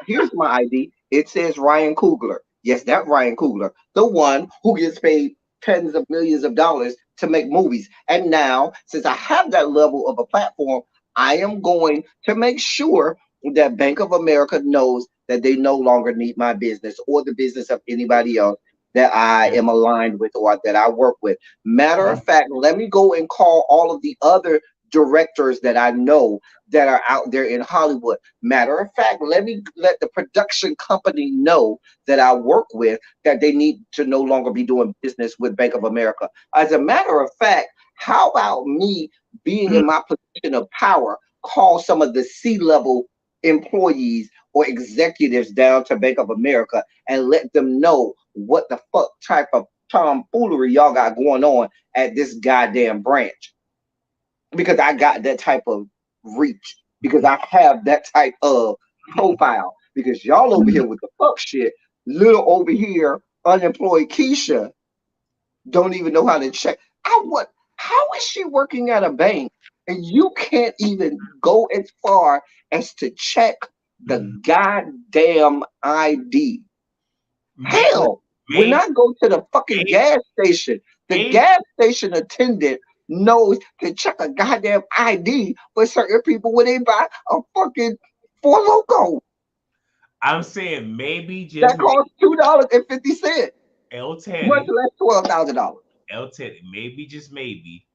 here's my ID. It says Ryan Coogler. Yes, that Ryan Coogler, the one who gets paid tens of millions of dollars to make movies. And now, since I have that level of a platform, I am going to make sure that Bank of America knows that they no longer need my business or the business of anybody else that I am aligned with or that I work with. Matter of fact, let me go and call all of the other directors that I know that are out there in Hollywood. Matter of fact, let me let the production company know that I work with that they need to no longer be doing business with Bank of America. As a matter of fact, how about me being in my position of power, call some of the C-level employees or executives down to Bank of America and let them know what the fuck type of tomfoolery y'all got going on at this goddamn branch. Because I got that type of reach. Because I have that type of profile. Because y'all over here with the fuck shit, little over here, unemployed Keisha don't even know how to check. I what? How is she working at a bank and you can't even go as far as to check the goddamn ID? Hell, when maybe, I go to the fucking maybe, gas station, the maybe, gas station attendant knows to check a goddamn ID for certain people when they buy a fucking Four Loco I'm saying maybe, just that maybe, costs $2.50, El much Teddy, less $12,000. El Teddy, maybe, just maybe,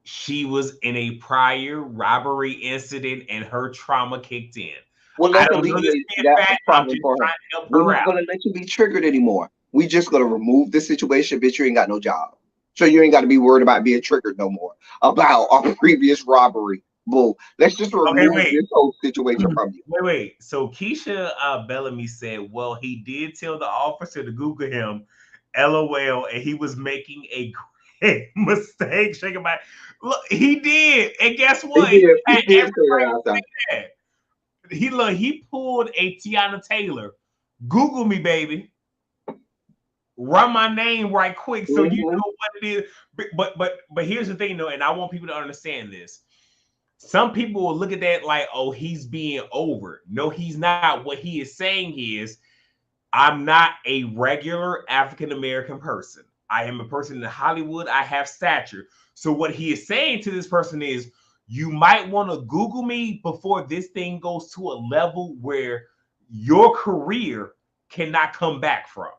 she was in a prior robbery incident and her trauma kicked in. Well, I let's don't know this alleviate being that fat. I'm problem just for her. trying to help We're her not out. gonna let you be triggered anymore. We just gonna remove the situation, bitch. You ain't got no job, so you ain't got to be worried about being triggered no more about our previous robbery. Bull. Let's just Okay, remove wait. this whole situation from you. Wait, wait. So Keisha Bellamy said, well, he did tell the officer to Google him, LOL, and he was making a great mistake. Shaking my look, he did. And guess He what? He did. had He did say that everybody outside. say that. He pulled a Tiana Taylor. Google me, baby. Run my name right quick so you Hmm. know what it is. But here's the thing though, and I want people to understand this. Some people will look at that like, oh, he's being over. No, he's not. What he is saying is, I'm not a regular African American person. I am a person in Hollywood. I have stature. So what he is saying to this person is, you might want to Google me before this thing goes to a level where your career cannot come back from.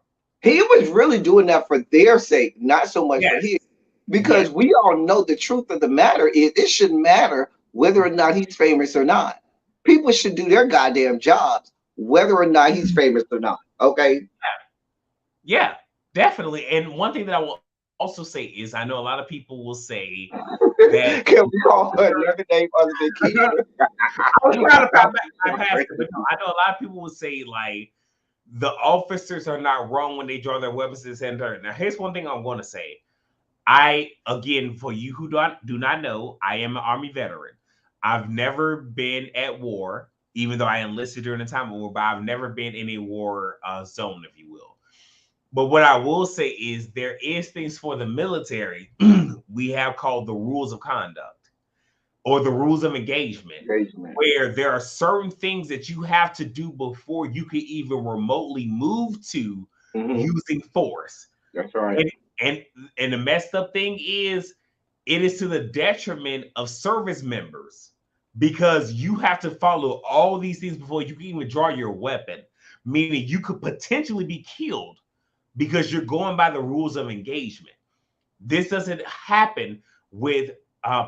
He was really doing that for their sake, not so much for his. Yes. Yes. Because we all know the truth of the matter is it shouldn't matter whether or not he's famous or not. People should do their goddamn jobs, whether or not he's famous or not. Okay. Yeah, definitely. And one thing that I will also say is, I know a lot of people will say that Can we call her another name other than Keisha? I was trying to bypass it, but no, I know a lot of people will say like the officers are not wrong when they draw their weapons to center. Now, here's one thing I'm going to say. I again, for you who do not know, I am an Army veteran. I've never been at war, even though I enlisted during the time of war, but I've never been in a war zone, if you will. But what I will say is there is things for the military we have called the rules of conduct or the rules of engagement, Engagement. where there are certain things that you have to do before you can even remotely move to Hmm. using force. That's right. And and and the messed up thing is it is to the detriment of service members because you have to follow all these things before you can even draw your weapon, meaning you could potentially be killed because you're going by the rules of engagement. This doesn't happen with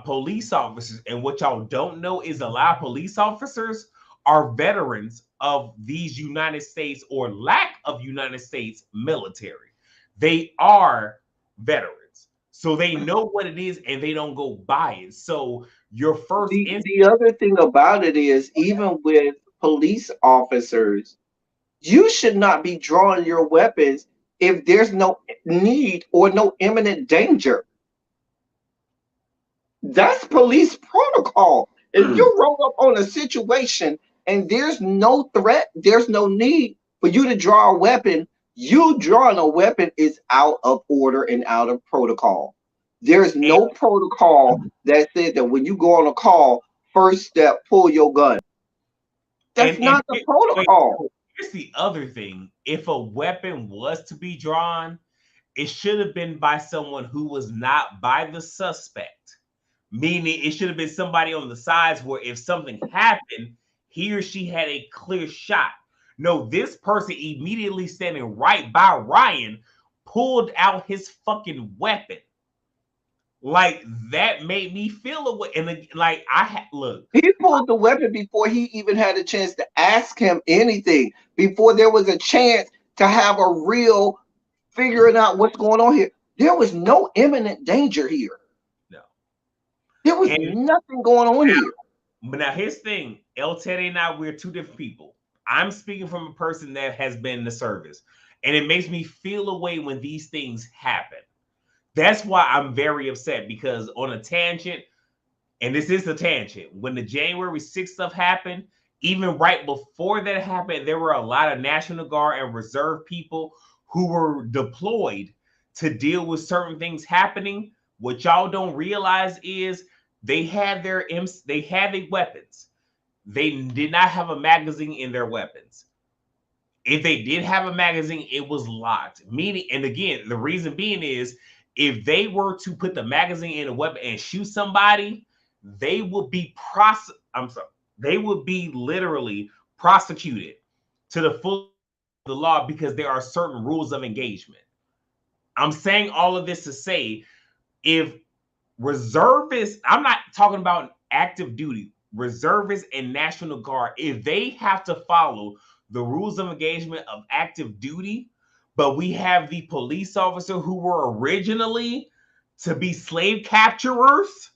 police officers. And what y'all don't know is a lot of police officers are veterans of these United States or lack of United States military. They are veterans. So they know what it is and they don't go by it. So your first instinct, The other thing about it is, even with police officers, you should not be drawing your weapons if there's no need or no imminent danger. That's police protocol. If you roll up on a situation and there's no threat, there's no need for you to draw a weapon, you drawing a weapon is out of order and out of protocol. There's and, no protocol that says that when you go on a call, first step, pull your gun. That's and not the protocol. here's the other thing. If a weapon was to be drawn, it should have been by someone who was not by the suspect. Meaning it should have been somebody on the sides where if something happened, he or she had a clear shot. No, this person immediately standing right by Ryan pulled out his fucking weapon. Like that made me feel away. And like I had look, He pulled the weapon before he even had a chance to ask him anything, before there was a chance to have a real figuring out what's going on here. There was no imminent danger here. no. There was And nothing going on here. but now here's the thing, El Teddy and I, we're two different people. I'm speaking from a person that has been in the service, and it makes me feel away when these things happen. That's why I'm very upset because on a tangent, and this is a tangent, when the January 6th stuff happened, even right before that happened, there were a lot of National Guard and Reserve people who were deployed to deal with certain things happening. What y'all don't realize is they had their weapons. They did not have a magazine in their weapons. If they did have a magazine, it was locked. Meaning, and again, the reason being is if they were to put the magazine in a weapon and shoot somebody, they would be I'm sorry, they would be literally prosecuted to the full the law because there are certain rules of engagement. I'm saying all of this to say if reservists, I'm not talking about active duty, reservists and National Guard, if they have to follow the rules of engagement of active duty, but we have the police officer who were originally to be slave capturers,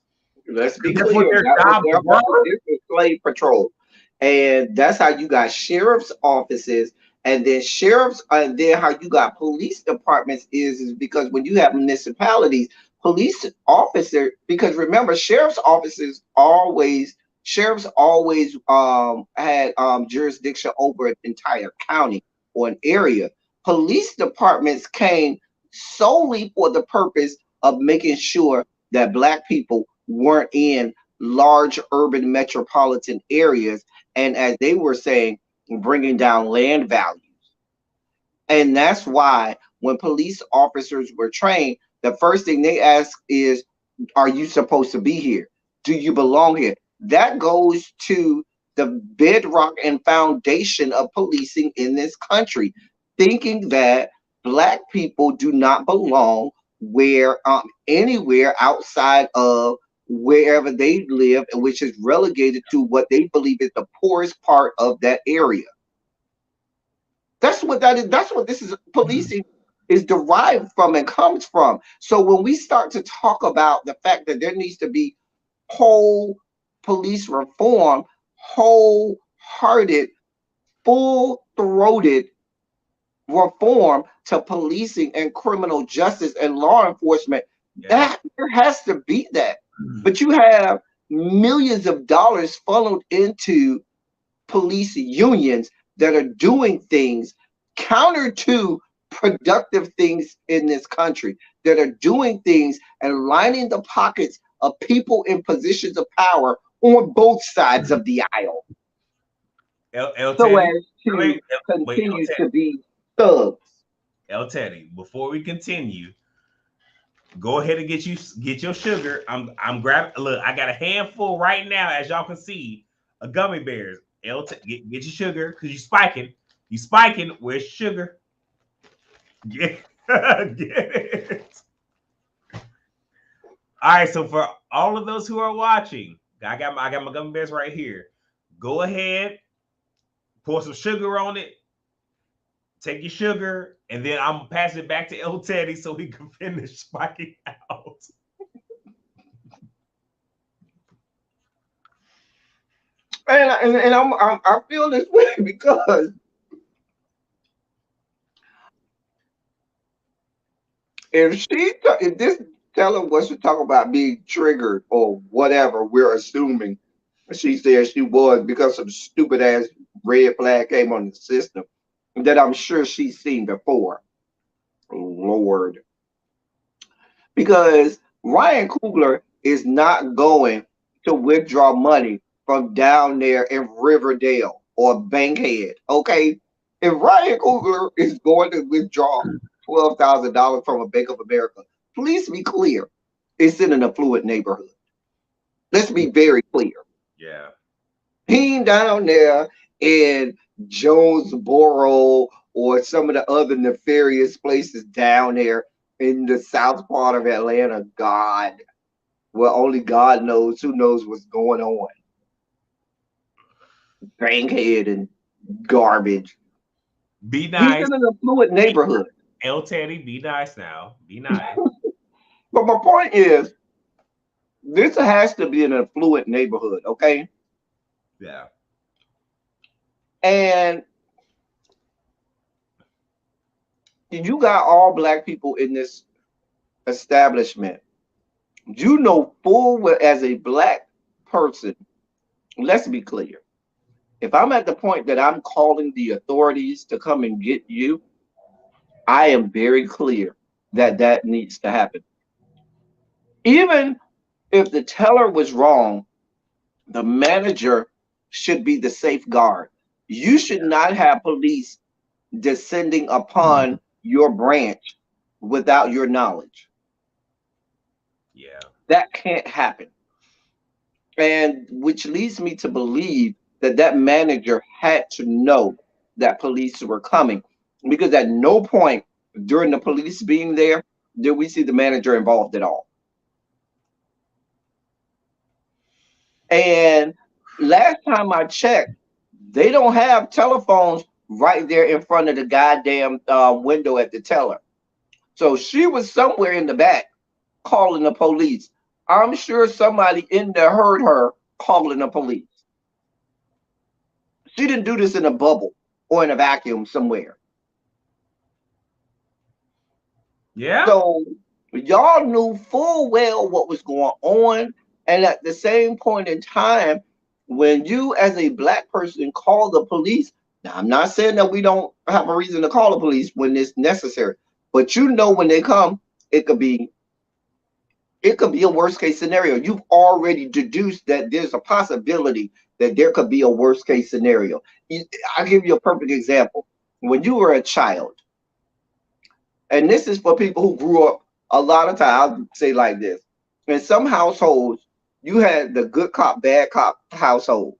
Let's be because that's what clear. their That was jobs their whole. were. This was slave patrol, and that's how you got sheriff's offices, and then sheriffs, and then how you got police departments is because when you have municipalities, police officer. Because remember, sheriffs always had jurisdiction over an entire county or an area. Police departments came solely for the purpose of making sure that black people weren't in large urban metropolitan areas, and as they were saying, bringing down land values. And that's why when police officers were trained, the first thing they ask is, are you supposed to be here? Do you belong here? That goes to the bedrock and foundation of policing in this country, thinking that black people do not belong where anywhere outside of wherever they live, and which is relegated to what they believe is the poorest part of that area. That's what that is. That's what this is. Policing is derived from and comes from. So when we start to talk about the fact that there needs to be whole police reform, wholehearted, full-throated reform to policing and criminal justice and law enforcement, Yeah. that there has to be that. But you have millions of dollars funneled into police unions that are doing things counter to productive things in this country, that are doing things and lining the pockets of people in positions of power on both sides of the aisle, El so Teddy, as wait, to wait, El continue Teddy, to be thugs. El Teddy. Before we continue, go ahead and get your sugar. I'm grabbing. Look, I got a handful right now, as y'all can see, of gummy bears. Get your sugar because you spiking. You spiking. Where's sugar? Get, get it. All right. So for all of those who are watching, I got my gummy bears right here. Go ahead, pour some sugar on it. Take your sugar, and then I'm gonna pass it back to El Teddy so he can finish spiking out. I feel this way because if this teller was to talk about being triggered or whatever, we're assuming she said she was because some stupid ass red flag came on the system that I'm sure she's seen before. Lord, because Ryan Coogler is not going to withdraw money from down there in Riverdale or Bankhead. Okay, if Ryan Coogler is going to withdraw $12,000 from a Bank of America, please be clear, it's in an affluent neighborhood. Let's be very clear. Yeah. He ain't down there in Jonesboro or some of the other nefarious places down there in the south part of Atlanta. God, well, only God knows who knows what's going on. Bankhead and garbage. Be He's nice. in an affluent neighborhood. El Teddy, be nice now. Be nice. But my point is, this has to be an affluent neighborhood, okay? Yeah. And you got all black people in this establishment. You know full well as a black person, let's be clear. If I'm at the point that I'm calling the authorities to come and get you, I am very clear that that needs to happen. Even if the teller was wrong, the manager should be the safeguard. You should not have police descending upon your branch without your knowledge. Yeah. That can't happen. And which leads me to believe that that manager had to know that police were coming because at no point during the police being there did we see the manager involved at all. And last time I checked, they don't have telephones right there in front of the goddamn window at the teller. So she was somewhere in the back calling the police. I'm sure somebody in there heard her calling the police. She didn't do this in a bubble or in a vacuum somewhere. Yeah. So y'all knew full well what was going on. And at the same point in time, when you as a black person call the police, now I'm not saying that we don't have a reason to call the police when it's necessary, but you know when they come, it could be it could be a worst case scenario. You've already deduced that there's a possibility that there could be a worst case scenario. I'll give you a perfect example. When you were a child, and this is for people who grew up a lot of times, I'll say like this. In some households, you had the good cop, bad cop household.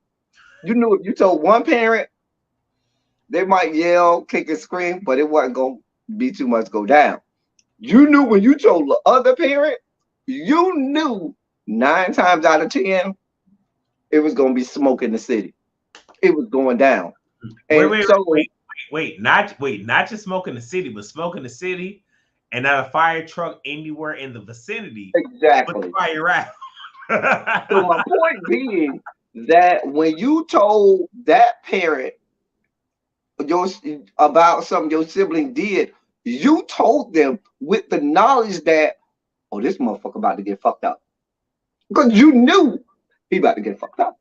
You knew if you told one parent, they might yell, kick, and scream, but it wasn't going to be too much go down. You knew when you told the other parent, you knew 9 times out of 10, it was going to be smoke in the city. It was going down. Wait, And wait, so, wait, wait. Not just smoke in the city, but smoke in the city and not a fire truck anywhere in the vicinity. Put the exactly. fire So, out. my point being that when you told that parent your, about something your sibling did, you told them with the knowledge that, oh, this motherfucker about to get fucked up. Because you knew he about to get fucked up.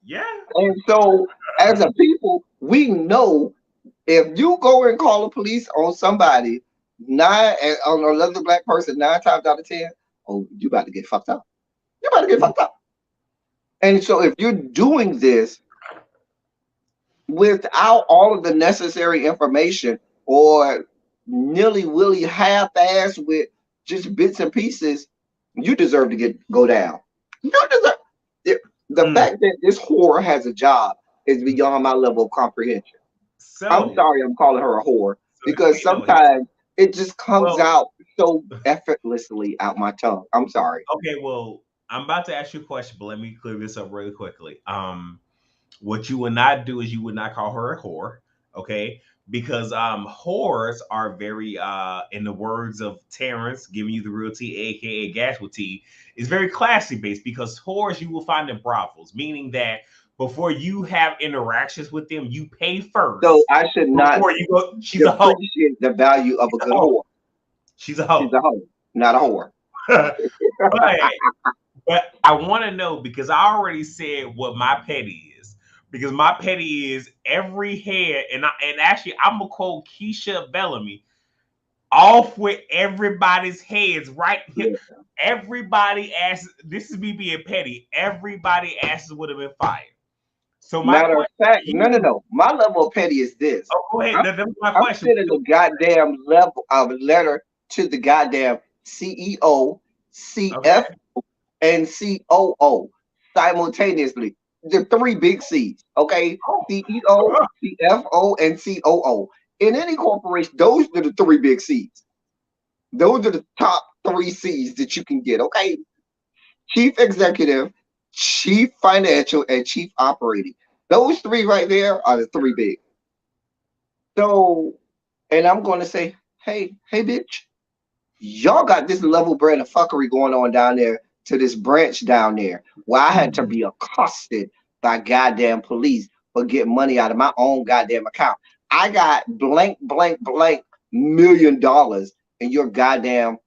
Yeah. And so, as a people, we know If you go and call the police on somebody, on another black person, 9 times out of 10, oh, you about to get fucked up. You about to get fucked up. And so if you're doing this without all of the necessary information or nilly willy half ass with just bits and pieces, you deserve to get go down. You deserve the, the Mm. fact that this whore has a job is beyond my level of comprehension. I'm So, sorry I'm calling her a whore because no, here's sometimes it just comes well, out so effortlessly out my tongue. I'm sorry. okay, well, I'm about to ask you a question, but let me clear this up really quickly. What you would not do is you would not call her a whore, okay? Because whores are very in the words of Terrence, giving you the real tea, aka Gashua tea, is very classy based because whores you will find in brothels, meaning that before you have interactions with them, you pay So first. I should not Before you go, she's a hoe. depreciate the value of a She's a good hoe. whore. She's a She's hoe. a hoe, not a whore. but I want to know because I already said what my petty is. Because my petty is every head, and actually I'm gonna quote Keisha Bellamy, off with everybody's heads right here. Yeah. Everybody asks. This is me being petty. Everybody asses would have been fired. So my Matter of question fact, to no, no, you. no. My level of petty is this. Oh, go ahead. I'm, That was my I'm question. sending a goddamn level of letter to the goddamn CEO, CF, Okay. and COO simultaneously. The three big C's, okay? Oh, CEO, CFO, and COO. In any corporation, those are the three big C's. Those are the top three C's that you can get, okay? Chief executive, chief financial, and chief operating. Those three right there are the three big. So, and I'm going to say, hey, bitch, y'all got this level brand of fuckery going on down there to this branch down there where I had to be accosted by goddamn police for getting money out of my own goddamn account. I got blank, blank, blank $1 million in your goddamn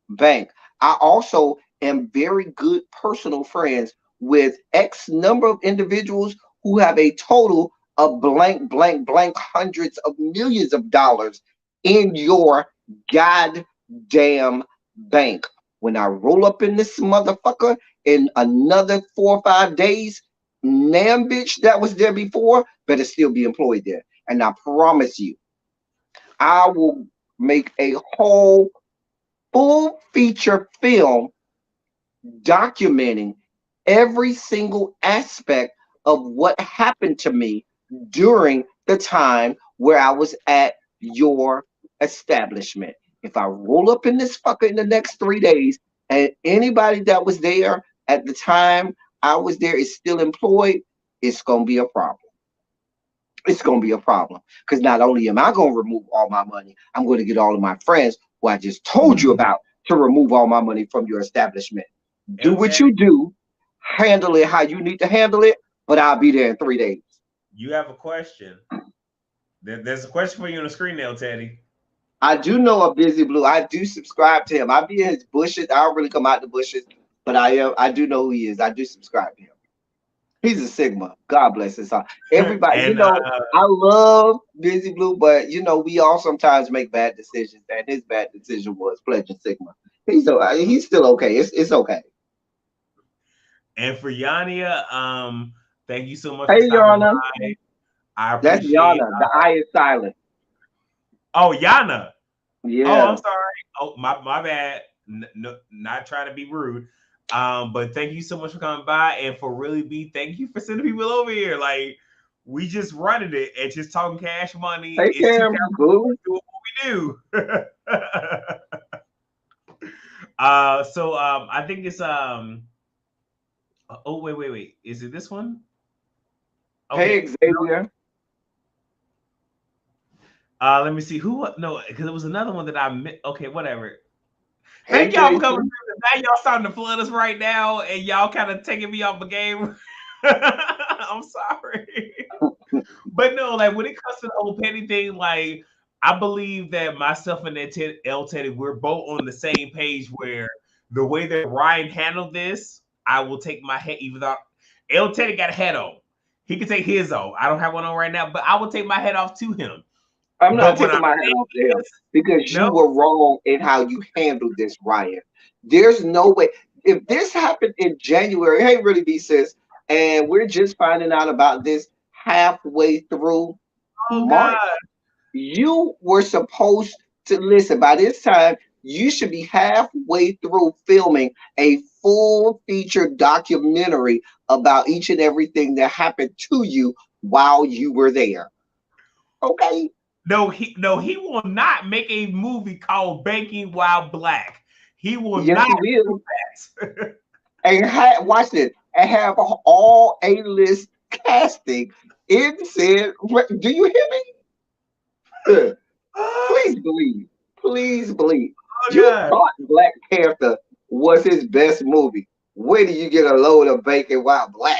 bank. I also am very good personal friends with X number of individuals who have a total of blank, blank, blank hundreds of millions of dollars in your goddamn bank. When I roll up in this motherfucker in another 4 or 5 days, Nam bitch that was there before better still be employed there. And I promise you, I will make a whole full feature film documenting every single aspect of what happened to me during the time where I was at your establishment. If I roll up in this fucker in the next 3 days and anybody that was there at the time I was there is still employed, it's going to be a problem. It's going to be a problem because not only am I going to remove all my money, I'm going to get all of my friends who I just told you about to remove all my money from your establishment. Do El what Teddy, you do, handle it how you need to handle it, but I'll be there in 3 days. you have a question. There's a question for you on the screen, El Teddy. I do know a Busy Blue. I do subscribe to him. I be in his bushes. I don't really come out the bushes, but I do know who he is. I do subscribe to him. He's a Sigma. God bless his heart. Everybody, and I love Busy Blue, but we all sometimes make bad decisions, and his bad decision was pledging Sigma. He's still okay. It's okay. for Yania, thank you so much for Hey, stopping Yana. by. I That's appreciate. Yana. The I is silent. Oh, Yana. Oh, I'm Yeah. sorry. Oh, my bad. No, not trying to be rude. But thank you so much for coming by and for really thank you for sending people over here. Like we just running it and just talking cash money. Hey, It's two Cam, Capricorns boo. doing what we do. So I think it's oh wait. Is it this one? Okay. Hey, Xavier. Let me see who. No, because it was another one that I missed. Okay, whatever. Hey, Thank y'all for coming Jason. through. Now y'all starting to flood us right now, and y'all kind of taking me off the game. I'm sorry, but no, like when it comes to the whole petty thing, like I believe that myself and that El Teddy, we're both on the same page. Where the way that Ryan handled this, I will take my head. Even though El Teddy got a head on, He can take his off. I don't have one on right now, but I will take my head off to him. I'm not But what I'm taking my hat saying off to him is, because you no, were wrong in how you handled this, Ryan. There's no way. If this happened in January, hey, really, B sis, and we're just finding out about this halfway through oh March, God, you were supposed to listen. By this time, you should be halfway through filming a full feature documentary about each and everything that happened to you while you were there. Okay? no, he will not make a movie called Banking While Black. He will Yes, not he do will. that. And watch this, and have all A-list casting in said. Do you hear me? oh Please believe. Please believe. You God, thought Black Panther was his best movie. Where do you get a load of bacon while black?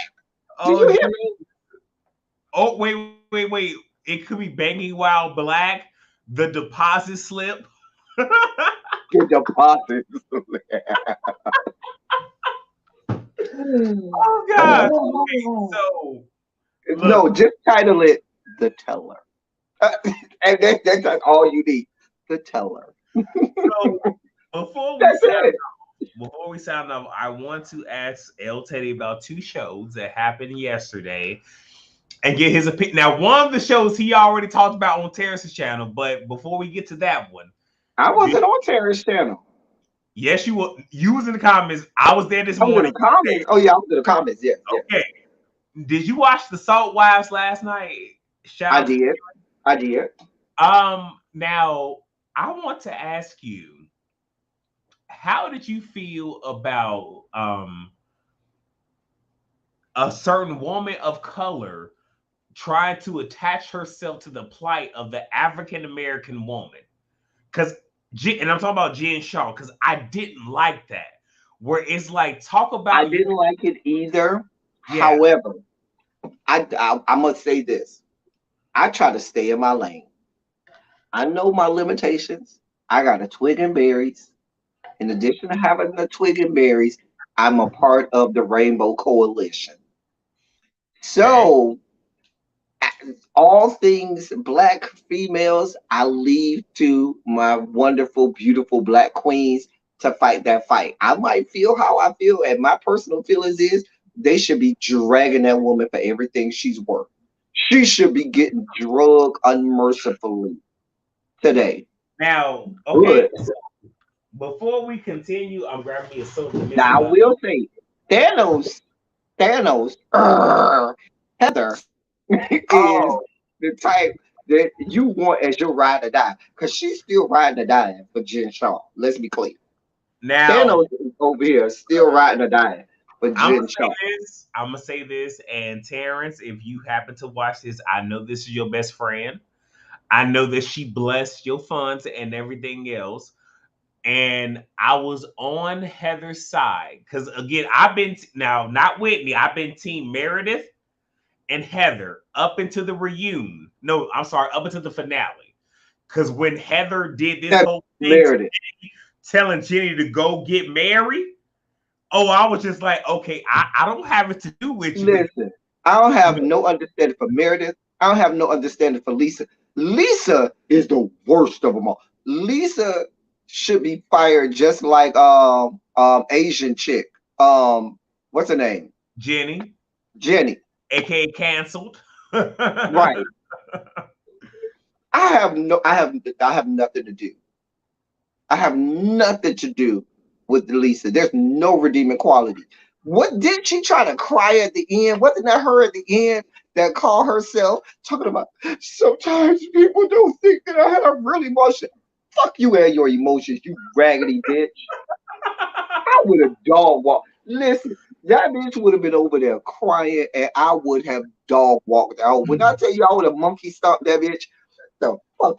Do oh you hear gee. me? Oh wait. It could be Banking While Black, the deposit slip. The deposit. Oh God. Okay, so No, look, just title it The Teller. And that's all you need. The Teller. so before we That's sign it. before we sign off, I want to ask El Teddy about two shows that happened yesterday and get his opinion. Now, one of the shows he already talked about on Terrence's channel, but before we get to that one, I did, wasn't on Terrence's channel. yes, you was in the comments. I was there this I was in morning. the comments. Oh yeah, I was in the comments. Yes, yes. Okay, did you watch the Salt Wives last night? Shout I out to did. I did. now I want to ask you, how did you feel about a certain woman of color trying to attach herself to the plight of the African American woman? Because, and I'm talking about Jen Shaw, because I didn't like that. Where it's like, talk I about you. didn't like it either. Yeah, However, I must say this. I try to stay in my lane. I know my limitations. I got a twig and berries. In addition to having the twig and berries, I'm a part of the Rainbow Coalition. okay. So all things black females, I leave to my wonderful, beautiful black queens to fight that fight. I might feel how I feel, and my personal feelings is they should be dragging that woman for everything she's worth. She should be getting drugged unmercifully today. Now, okay, Good. before we continue, I'm grabbing me a soda mist in Now I my. will say, Thanos, Thanos, Heather is Oh, the type that you want as your ride or die, because she's still riding or dying for Jen Shaw. Let's be clear. now Thanos is over here still riding or dying for I'm gonna Jen say Shaw. this. I'm gonna say this, and Terrence, if you happen to watch this, I know this is your best friend. I know that she blessed your funds and everything else. And I was on Heather's side because again, I've been now not Whitney. I've been Team Meredith and Heather up into the reunion. No, I'm sorry, up into the finale. Because when Heather did this That's whole thing, Meredith. telling Jenny to go get married, oh, I was just like, okay, I don't have it to do with you, but Listen, I don't have no understanding for Meredith. I don't have no understanding for Lisa. Lisa is the worst of them all. Lisa should be fired just like Asian chick. What's her name? Jenny, Jenny. aka canceled. Right. I have nothing to do. I have nothing to do with Lisa. There's no redeeming quality. What did she try to cry at the end? Wasn't that her at the end that called herself talking about sometimes people don't think that I have real emotion. Fuck you and your emotions, you raggedy bitch. I would have dog walked. Listen, that bitch would have been over there crying and I would have dog walked out. When I tell you I would have monkey stomped that bitch, the fuck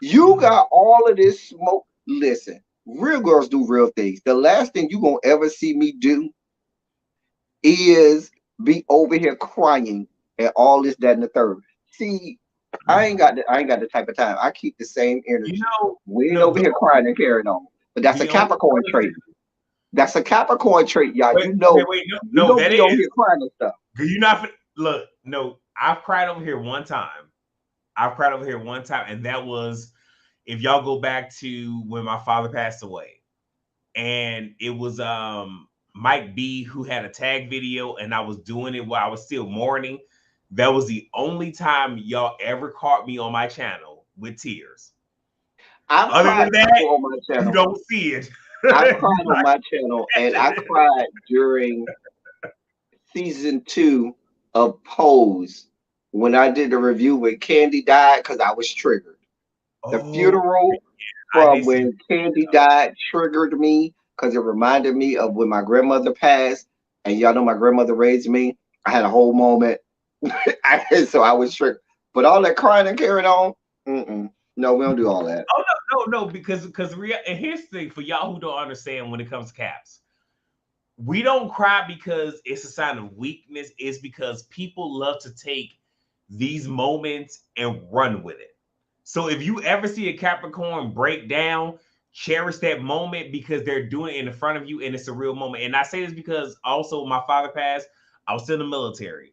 you got all of this smoke. Listen, real girls do real things. The last thing you gonna ever see me do is be over here crying and all this, that, and the third. See, I ain't got the type of time. I keep the same You energy. know, We ain't no, over here crying and carrying on. But that's a the only Capricorn trait. That's a Capricorn trait, y'all. wait, You okay, know, wait, no, we no, don't that be on is. here crying and stuff. Do you not? look, no, I've cried over here one time. I've cried over here one time, and that was if y'all go back to when my father passed away, and it was Mike B who had a tag video, and I was doing it while I was still mourning. That was the only time y'all ever caught me on my channel with tears. I've Other than cried that, before on my you channel. don't see it. I've cried on my channel, and I cried during season 2 of Pose when I did the review when Candy died because I was triggered. The Oh, funeral I from did see. when Candy died triggered me because it reminded me of when my grandmother passed, and y'all know my grandmother raised me. I had a whole moment, so I was triggered. But all that crying and carrying on, no, we don't do all that. Oh no, because and here's the thing for y'all who don't understand when it comes to caps. We don't cry because it's a sign of weakness. It's because people love to take these moments and run with it. So if you ever see a Capricorn break down, cherish that moment because they're doing it in front of you and it's a real moment. And I say this because also my father passed. I was still in the military.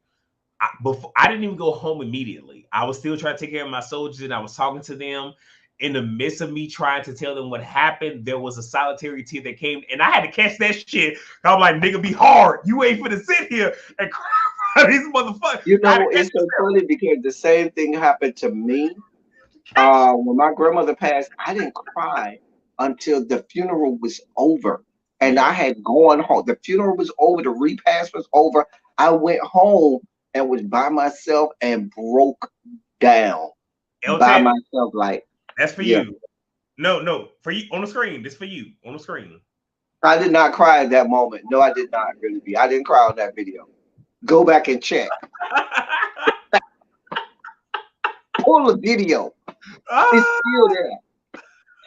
I didn't even go home immediately. I was still trying to take care of my soldiers and I was talking to them. In the midst of me trying to tell them what happened, there was a solitary tear that came, and I had to catch that shit. I'm like, nigga, be hard. You ain't finna sit here and cry for these motherfuckers. You I had to know, catch it's so funny because the same thing happened to me. catch. When my grandmother passed, I didn't cry until the funeral was over. And I Yeah. had gone home. The funeral was over, the repast was over. I went home and was by myself and broke down El by Teddy, myself. Like, that's for yeah, you. No, for you on the screen. This for you on the screen. I did not cry at that moment. No, I did not really be. I didn't cry on that video. Go back and check. Pull the video. It's Ah! still there.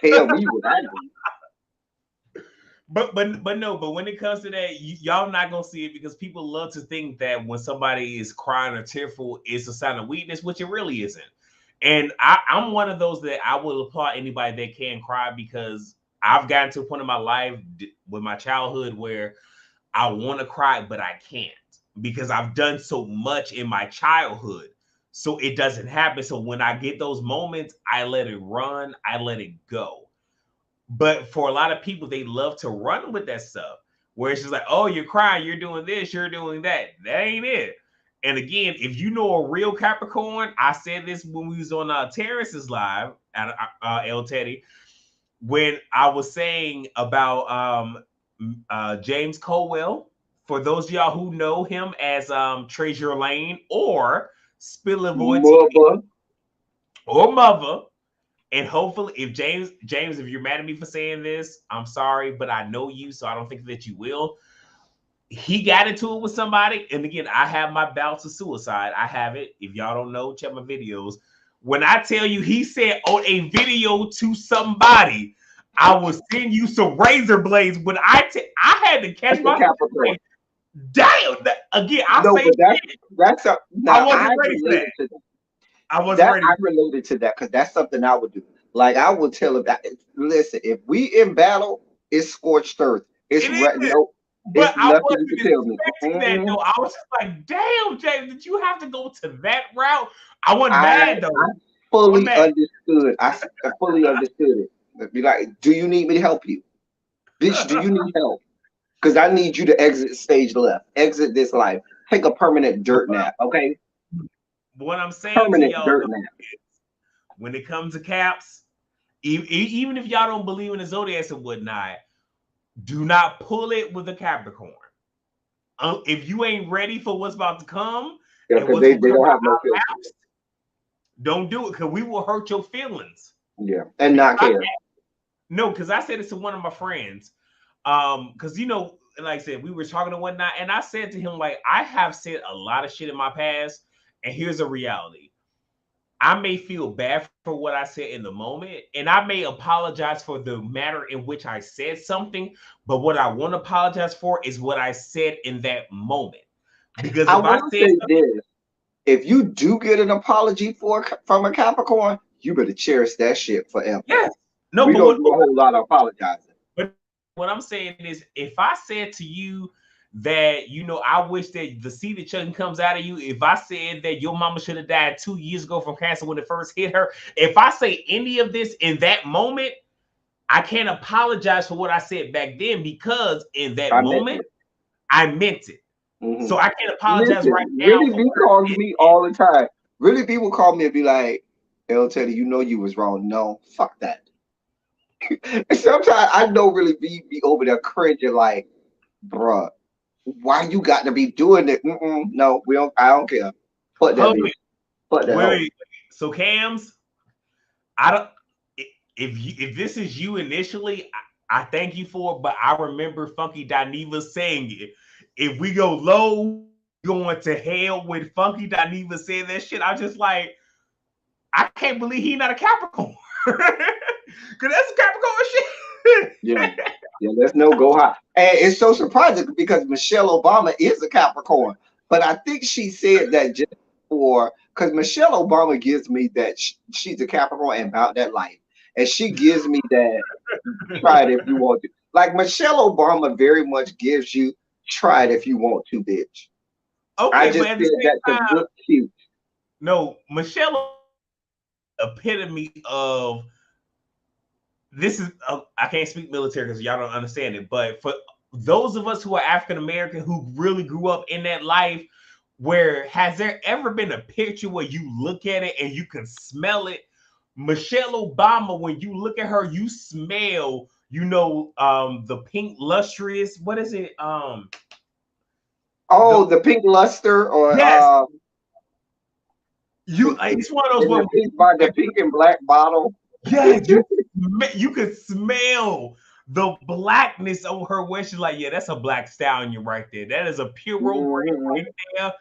Tell me what I did. But no, but when it comes to that, y'all not gonna see it because people love to think that when somebody is crying or tearful, it's a sign of weakness, which it really isn't. And I'm one of those that I will applaud anybody that can cry because I've gotten to a point in my life with my childhood where I want to cry, but I can't because I've done so much in my childhood. So it doesn't happen. So when I get those moments, I let it run, I let it go. But for a lot of people, they love to run with that stuff where it's just like, oh, you're crying, you're doing this, you're doing that. That ain't it. And again, if you know a real Capricorn, I said this when we was on Terrace's live at El Teddy, when I was saying about James Colwell. For those of y'all who know him as Treasure Lane or Spillavoy TV Mother. or Mother, and hopefully, if James, if you're mad at me for saying this, I'm sorry, but I know you, so I don't think that you will. He got into it with somebody, and again, I have my bouts of suicide. I have it. If y'all don't know, check my videos. When I tell you, he said on a video to somebody, "I will send you some razor blades." When I had to catch That's a myself. Capricorn. Like, damn. Again, I No, say but shit. that's a I now wasn't I ready for that. related to that. I wasn't That ready. I related to that because that's something I would do. Like I would tell him that listen, if we in battle, it's scorched earth. It is. No, But it's I nothing you wasn't can tell me. expecting that though. I was just like, damn, James, did you have to go to that route? I wasn't I mad though. I I wasn't fully mad. understood. I fully understood it. Be like, do you need me to help you, bitch? Do you need help? Because I need you to exit stage left, exit this life, take a permanent dirt nap. Okay, What I'm saying to permanent y'all dirt though, nap. when it comes to caps, even if y'all don't believe in the zodiacs and whatnot, do not pull it with a Capricorn. If you ain't ready for what's about to come Yeah, and because what's gonna they come don't out have no our filter. laps, don't do it because we will hurt your feelings. Yeah, and not care. No, because I said this to one of my friends. Because like I said, we were talking and whatnot, and I said to him, like, I have said a lot of shit in my past, and here's a reality. I may feel bad for what I said in the moment, and I may apologize for the manner in which I said something, but what I want to apologize for is what I said in that moment. Because I if I will said say something, this: if you do get an apology from a Capricorn, you better cherish that shit forever. yes, no, We but don't do a whole lot of apologizing. what I'm saying is, if I said to you, that, I wish that the seed that chucking comes out of you. If I said that your mama should have died 2 years ago from cancer when it first hit her, if I say any of this in that moment, I can't apologize for what I said back then, because in that I meant moment, it. I meant it. Hmm. So I can't apologize right Listen, now really for be what I calls did. me all the time. Really, people call me and be like, "El Teddy, you know you was wrong." No, fuck that. And sometimes I know really be over there cringing like, bruh, why you got to be doing it? Mm-mm, no, we don't. I don't care. Fuck that Hold on, bitch. Fuck that wait, hoe. wait. So Cams, I don't. If this is you initially, I thank you for it. But I remember Funky Dineva saying it. If we go low, going to hell with Funky Dineva saying that shit. I'm just like, I can't believe he not a Capricorn. Cause that's Capricorn shit. Yeah. Yeah, let's no go high. And it's so surprising because Michelle Obama is a Capricorn. But I think she said that just for because Michelle Obama gives me that she's a Capricorn and about that life. And she gives me that try it if you want to. Like Michelle Obama very much gives you try it if you want to, bitch. I Okay, but just at the said same that to time, look cute. no, Michelle epitome of this is I can't speak military because y'all don't understand it, but for those of us who are African American who really grew up in that life, where has there ever been a picture where you look at it and you can smell it? Michelle Obama, when you look at her, you smell, the pink lustrous. What is it? Oh, The the pink luster or yes, in it's one of those where the pink by the pink and black bottle. yeah, you could smell the blackness on her when she's like, yeah, that's a black stallion right there. That is a pure breed Mhm. right there.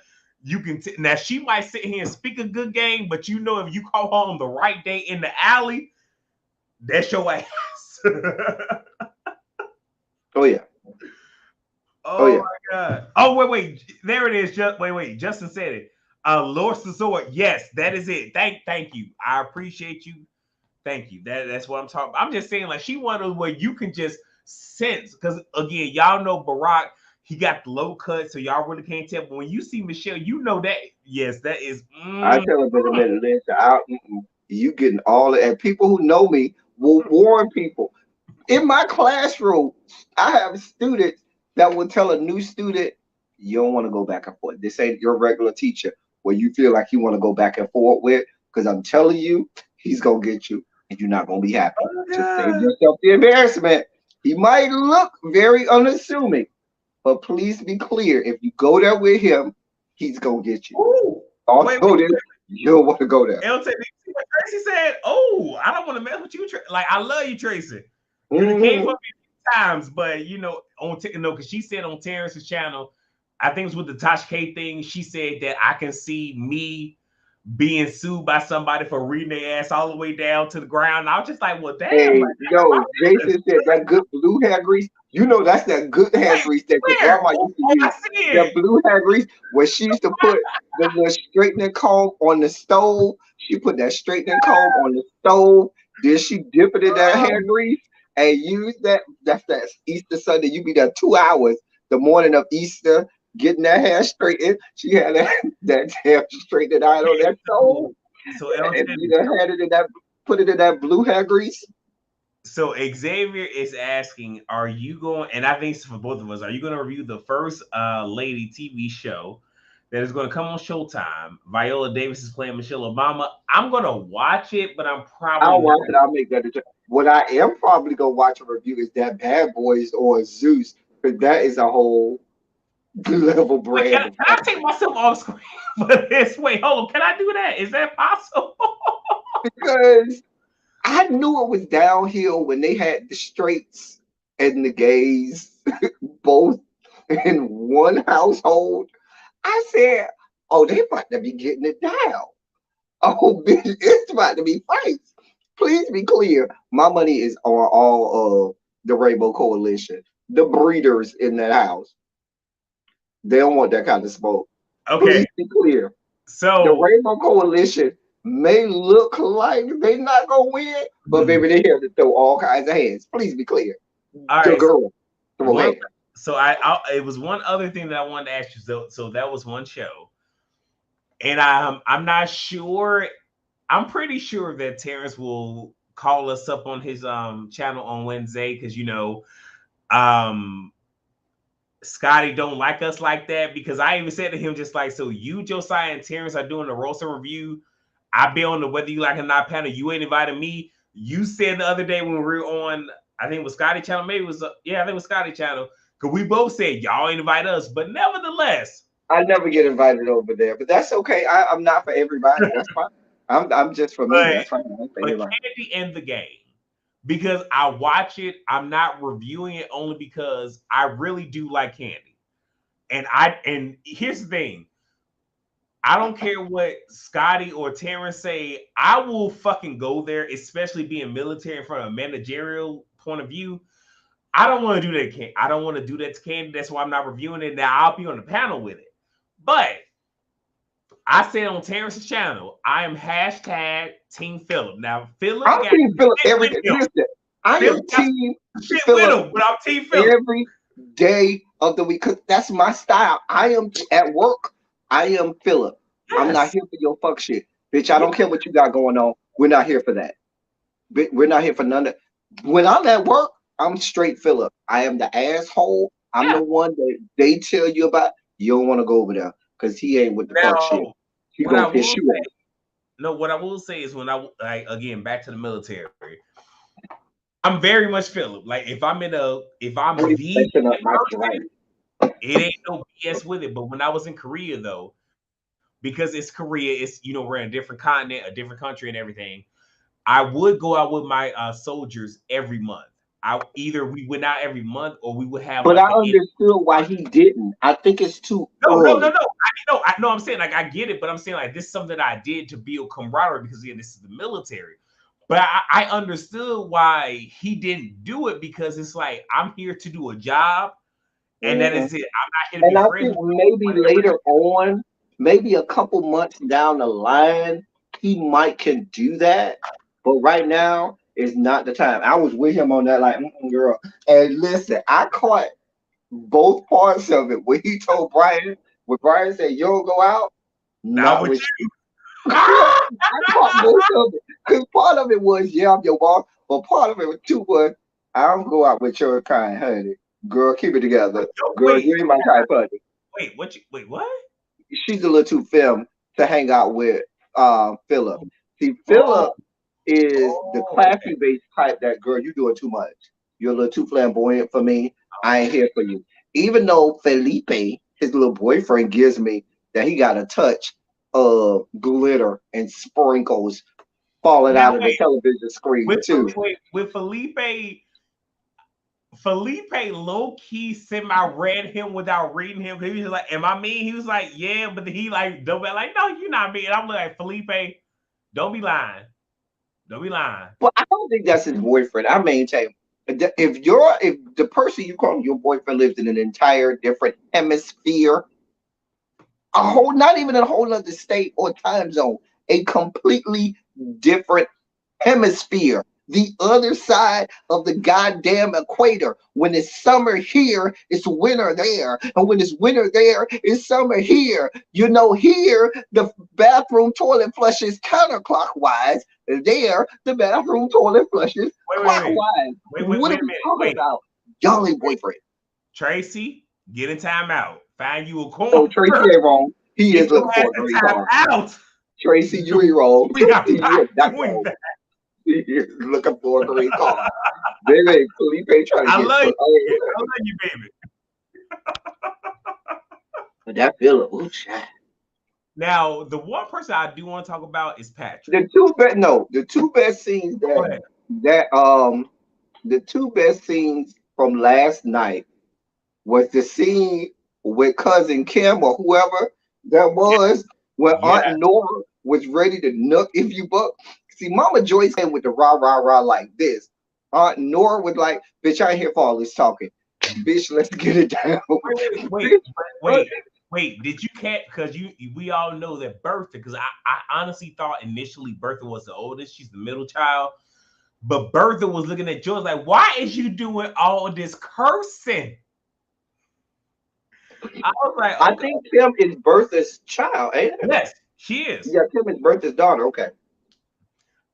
You can now she might sit here and speak a good game, but if you call her on the right day in the alley, that's your ass. Oh yeah. Oh Oh yeah. my god. Oh wait. There it is. Just wait. Justin said it. Lord Sword. Yes, that is it. Thank you. I appreciate you. Thank you. That's what I'm talking about. I'm just saying, like, she one of those where you can just sense, because again, y'all know Barack, he got the low cut, so y'all really can't tell. But when you see Michelle, you know that yes, that is I tell them in a minute, listen, you getting all of and people who know me will warn people. In my classroom, I have students that will tell a new student, you don't want to go back and forth. This ain't your regular teacher where you feel like you want to go back and forth with, because I'm telling you, he's gonna get you and you're not gonna be happy. oh my Just save god. yourself the embarrassment. He might look very unassuming, but please be clear, if you go there with him, he's gonna get you. Ooh. Wait, Also, this you don't want to go there. LT, see what Tracy said? Oh, I don't want to mess with you. Like, I love you, Tracy. You done came for Hmm. me times, but because she said on Terrence's channel, I think it was with the Tosh K thing. She said that I can see me being sued by somebody for reading their ass all the way down to the ground. And I was just like, well, damn, Hey, like that's my yo, business. Jason said that good blue hair grease. You know that's that good hair Wait, grease that your where? grandma Oh, used to oh, I use. see That it. blue hair grease where she used to put the little straightening comb on the stove. She put that straightening comb on the stove. Then she dip it in that hair grease and use that. That's that Easter Sunday. You be there 2 hours the morning of Easter getting that hair straightened. She had that that hair straightened out on that stove, So LT, and you done had it in that put it in that blue hair grease. so Xavier is asking, are you going, and I think it's for both of us, are you going to review the first lady TV show that is going to come on Showtime? Viola Davis is playing Michelle Obama. I'm going to watch it, but I'm probably I'll not. watch it. I'll make that. What I am probably gonna watch a review is that Bad Boys or Zeus, because that is a whole level Wait, brand of can I take myself off screen for this? Wait, hold on. Can I do that? Is that possible? because I knew it was downhill when they had the straights and the gays both in one household. I said, "Oh, they about to be getting it down. Oh, bitch, it's about to be fights." Please be clear. My money is on all of the Rainbow Coalition, the breeders in that house. They don't want that kind of smoke. Okay, Please be clear. The so Rainbow Coalition may look like they not gonna win, but baby, they have to throw all kinds of hands. Please be clear. all The right, girl throw one hands. So it was one other thing that I wanted to ask you. So that was one show, and I'm not sure. I'm pretty sure that Terrence will call us up on his channel on Wednesday because um Scotty don't like us like that, because I even said to him just like, so you, Josiah, and Terrence are doing the roster review. I be on the Whether You Like It or Not panel. You ain't invited me. You said the other day when we were on, I think it was Scotty channel, maybe it was yeah, I think it was Scotty channel, because we both said y'all ain't invite us, but nevertheless, I never get invited over there, but that's okay. I'm not for everybody. That's fine. I'm just for me. but That's fine. I'm for but everybody. Candy and the game, because I watch it, I'm not reviewing it only because I really do like Candy, and here's the thing. I don't care what Scotty or Terrence say. I will fucking go there, especially being military from a managerial point of view. I don't want to do that. I don't want to do that to Candy. That's why I'm not reviewing it. Now I'll be on the panel with it. But I said on Terrence's channel, I am hashtag Team Philip. Now Philip I'm got Team Philip shit every with day. him. Listen, I am Philip got Team shit with Philip him, but I'm Team Philip. every day of the week because that's my style. I am at work. I am Philip. I'm not Yes. here for your fuck shit, bitch. I Yeah. don't care what you got going on. We're not here for that. We're not here for none of. When I'm at work, I'm straight Philip. I am the asshole. I'm Yeah. the one that they tell you about. You don't want to go over there because he ain't with the fuck shit. Now, He what I gonna piss will you say, off. no, what I will say is when I like again back to the military, I'm very much Philip. Like if I'm Please the messing up bad my person, brain. it ain't no BS with it. But when I was in Korea though, because it's Korea, it's we're in a different continent, a different country, and everything. I would go out with my soldiers every month. I either we went out every month or we would have But like I an understood why he didn't. I think it's too no. early. I know. I'm saying like I get it, but I'm saying like this is something that I did to build camaraderie because again, this is the military. But I understood why he didn't do it because it's like I'm here to do a job, and that Mhm. is it. I'm not here to And be I friends think with you, maybe whatever. later on, maybe a couple months down the line, he might can do that. But right now is not the time. I was with him on that, like, girl. And listen, I caught both parts of it. When he told Brian, when Brian said, "You don't go out," Not not with with you. yeah, I caught both of it. Because part of it was, yeah, I'm your boss, but part of it too was, I don't go out with your kind, honey. Girl, keep it together. Girl, Wait, you ain't my type, honey. wait, what? She's a little too femme to hang out with Philip. See, Oh, Philip is the okay. classy based type that girl, you doing too much. You're a little too flamboyant for me. I ain't Oh, here for you. Even though Felipe, his little boyfriend, gives me that he got a touch of glitter and sprinkles falling now out of the wait, television screen too. with Felipe low key semi read him without reading him. He was like, "Am I mean?" He was like, "Yeah," but he like double like, "No, you're not mean." I'm like, Felipe, don't be lying. Don't be lying. But I don't think that's his boyfriend. I maintain if the person you call your boyfriend lives in an entire different hemisphere, a whole not even a whole other state or time zone, a completely different hemisphere, the other side of the goddamn equator. When it's summer here, it's winter there. And when it's winter there, it's summer here. You know, here, the bathroom toilet flushes counterclockwise. There, the bathroom toilet flushes Wait. clockwise. What are Wait a we minute. talking about? Y'all ain't boyfriend. Tracy, get in timeout. Find you a Oh, corner. Tracy ain't wrong. He Get is your looking ass for a in green card. timeout. Tracy, you ain't wrong. We are You not are not doing wrong. that. He is looking for a green card. Baby, Felipe trying to I get love put. you. Oh, I love you, baby. but that Philip, ooh, child. Now, the one person I do want to talk about is Patrick. The two best scenes Go ahead. that the two best scenes from last night was the scene with cousin Kim or whoever that was when Yeah. Aunt Nora was ready to nook if you buck. See, Mama Joyce came with the rah rah rah like this. Aunt Nora was like, "Bitch, I ain't here for all this talking. Bitch, let's get it down." Wait, Bitch, uh, wait, wait. Did you catch? Because we all know that Bertha. Because I honestly thought initially Bertha was the oldest. She's the middle child. But Bertha was looking at George like, "Why is you doing all this cursing?" I was like, I okay, think Kim is Bertha's child, ain't it? yes, she is. Yeah, Kim is Bertha's daughter. Okay.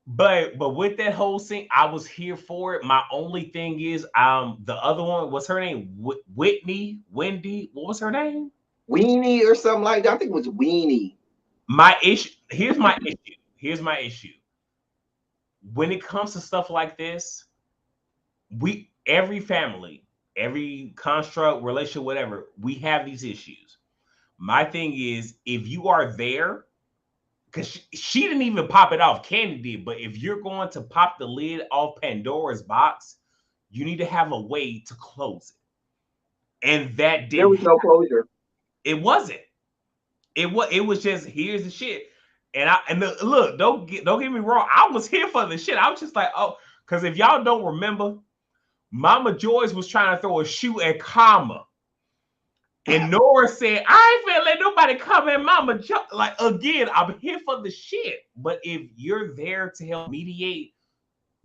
But with that whole thing, I was here for it. My only thing is, the other one, what's her name? Whitney, Wendy. What was her name? Weenie or something like that. I think it was Weenie. My issue. Here's my issue. Here's my issue. When it comes to stuff like this, every family, every construct, relationship, whatever, we have these issues. My thing is, if you are there, because she didn't even pop it off, Candy did, but if you're going to pop the lid off Pandora's box, you need to have a way to close it. And that There didn't was no happen. closure. It wasn't. It was just here's the shit. Look, don't get me wrong. I was here for the shit. I was just like, oh, because if y'all don't remember, Mama Joyce was trying to throw a shoe at Karma. And Nora said, I ain't finna let nobody come in Mama Joyce. Like, again, I'm here for the shit. But if you're there to help mediate,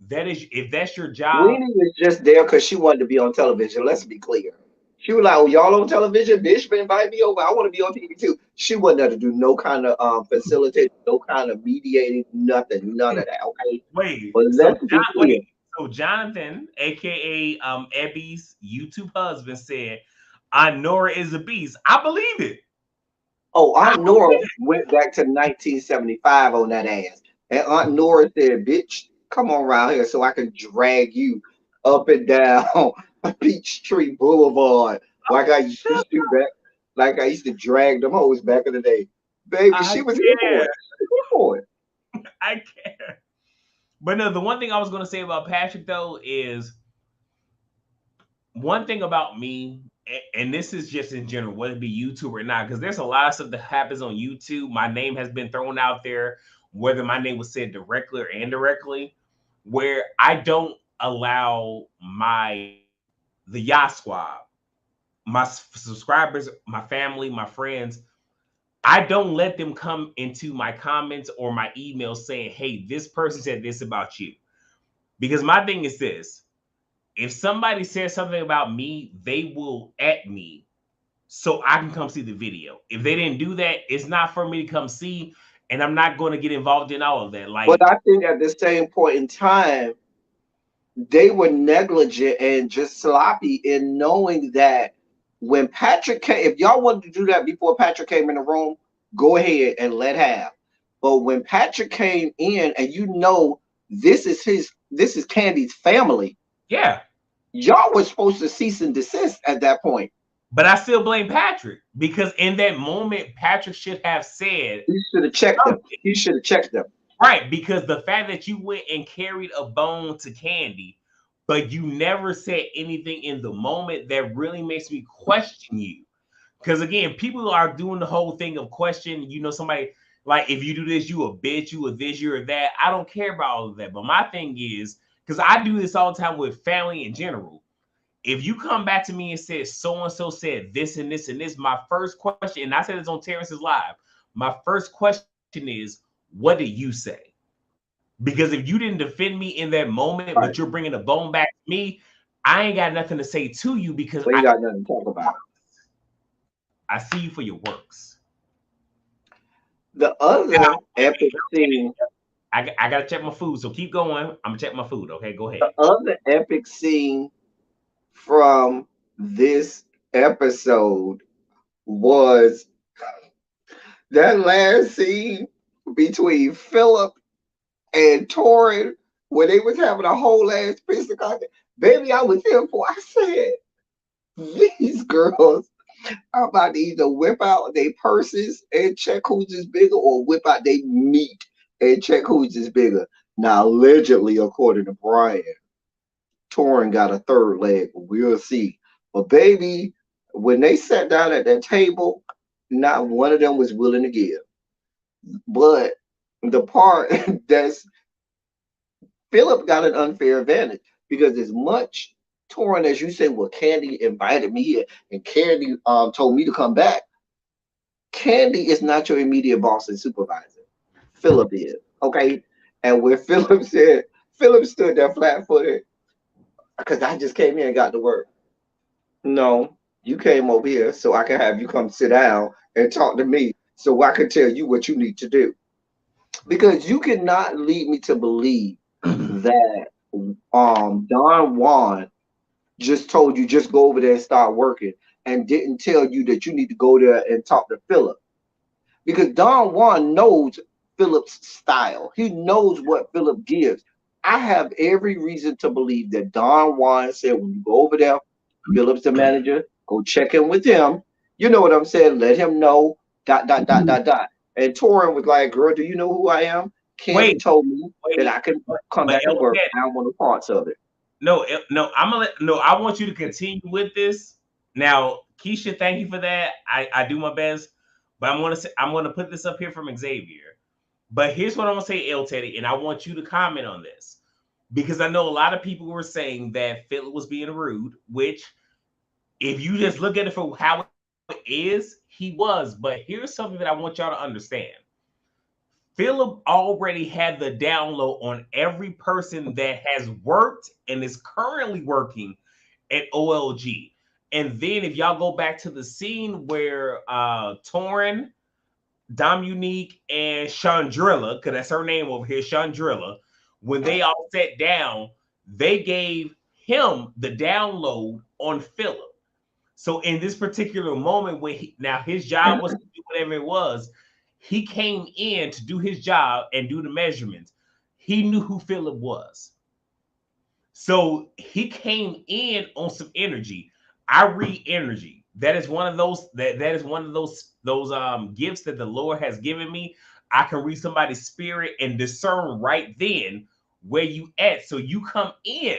if that's your job. Weenie was just there because she wanted to be on television. Let's be clear. She was like, "Oh, y'all on television? Bitch, invite me over. I want to be on TV too." She wasn't there to do no kind of facilitating, no kind of mediating, nothing, none of that. Okay, Wait, but so let's be clear. Jonathan, aka Ebby's YouTube husband, said, Nora is a beast. I believe it. Oh, I Aunt believe Nora it. went back to 1975 on that ass, and Aunt Nora said, "Bitch, come on around here so I can drag you up and down Peachtree Boulevard like I Shut used to back, like I used to drag them hoes back in the day." Baby, I she was here for care. it. She was here for it. I care. But no, the one thing I was gonna say about Patrick though is one thing about me, and this is just in general, whether it be YouTube or not, because there's a lot of stuff that happens on YouTube. My name has been thrown out there, whether my name was said directly or indirectly, where I don't allow the Yah Squad, my subscribers, my family, my friends, I don't let them come into my comments or my emails saying, hey, this person said this about you. Because my thing is this, if somebody says something about me, they will at me so I can come see the video. If they didn't do that, it's not for me to come see, and I'm not going to get involved in all of that. But Like, I think at the same point in time, they were negligent and just sloppy in knowing that when Patrick came, if y'all wanted to do that before Patrick came in the room, go ahead and let have. But when Patrick came in and you know this is Candy's family, yeah, y'all were supposed to cease and desist at that point. but I still blame Patrick because in that moment, Patrick should have said He should have checked them. something. He should have checked them. Right, because the fact that you went and carried a bone to Candy, but you never said anything in the moment, that really makes me question you. Because again, people are doing the whole thing of question, somebody like if you do this, you a bitch, you a this, you're that. I don't care about all of that. But my thing is, because I do this all the time with family in general. If you come back to me and say so and so said this and this and this, my first question, and I said this on Terrence's Live, my first question is, what did you say? Because if you didn't defend me in that moment, but you're Right. bringing a bone back to me, I ain't got nothing to say to you because We ain't got nothing to talk about. I see you for your works. The Now, other wait, epic scene, I gotta check my food, so keep going. I'm gonna check my food. Okay, go the ahead. other epic scene from this episode was that last scene between Philip and Torin when they was having a whole ass piece of content. Baby, I was here for. I said, these girls are about to either whip out their purses and check who's is bigger, or whip out their meat and check who's is bigger. Now, allegedly, according to Brian, Torin got a third leg. We'll see. But baby, when they sat down at that table, not one of them was willing to give. But the part that's Philip got an unfair advantage because as much Torin as you say, well, Candy invited me here and Candy told me to come back. Candy is not your immediate boss and supervisor. Philip is. Okay. And when Philip said, Philip stood there flat footed because I just came here and got to work. No. You came over here so I can have you come sit down and talk to me so I can tell you what you need to do. Because you cannot lead me to believe that Don Juan just told you just go over there and start working and didn't tell you that you need to go there and talk to Philip. Because Don Juan knows Philip's style. He knows what Philip gives. I have every reason to believe that Don Juan said when you go over there, Philip's the manager, go check in with him. You know what I'm saying? Let him know. Dot dot dot dot dot. And Torin was like, "Girl, do you know who I am? Candy Wait, told me that wait, I can come but back and work. LK, I don't want no parts of it." no, no, I'm gonna let, no. I want you to continue with this. Now, Keisha, thank you for that. I do my best, but I'm gonna put this up here from Xavier. But here's what I'm gonna say, L Teddy, and I want you to comment on this because I know a lot of people were saying that Philip was being rude, which if you just look at it for how it is, he was. But here's something that I want y'all to understand. Philip already had the download on every person that has worked and is currently working at OLG. And then if y'all go back to the scene where Torin, Dominique, and Chandrilla, because that's her name over here, Chandrilla, when they all sat down, they gave him the download on Philip. So in this particular moment, when now his job was to do whatever it was, he came in to do his job and do the measurements. He knew who Philip was. So he came in on some energy. I read energy. That is one of those that is one of those gifts that the Lord has given me. I can read somebody's spirit and discern right then where you at. So you come in,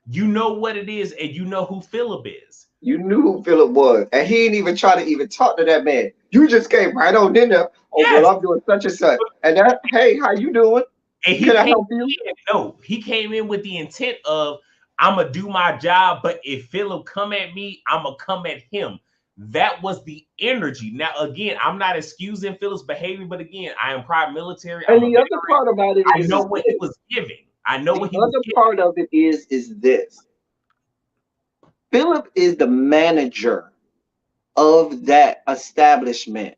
you know what it is, and you know who Philip is. You knew who Philip was, and he didn't even try to even talk to that man. You just came right on in there. Oh, girl, Yes. I'm doing such and such, and that. Hey, how you doing? And he Can I came help you? in, no, he came in with the intent of I'm gonna do my job, but if Philip come at me, I'm gonna come at him. That was the energy. Now, again, I'm not excusing Philip's behavior, but again, I am prior military. And I'm a the other veteran. part about it I know is what he this. was giving. I know The what he was other giving. part of it is this. Philip is the manager of that establishment.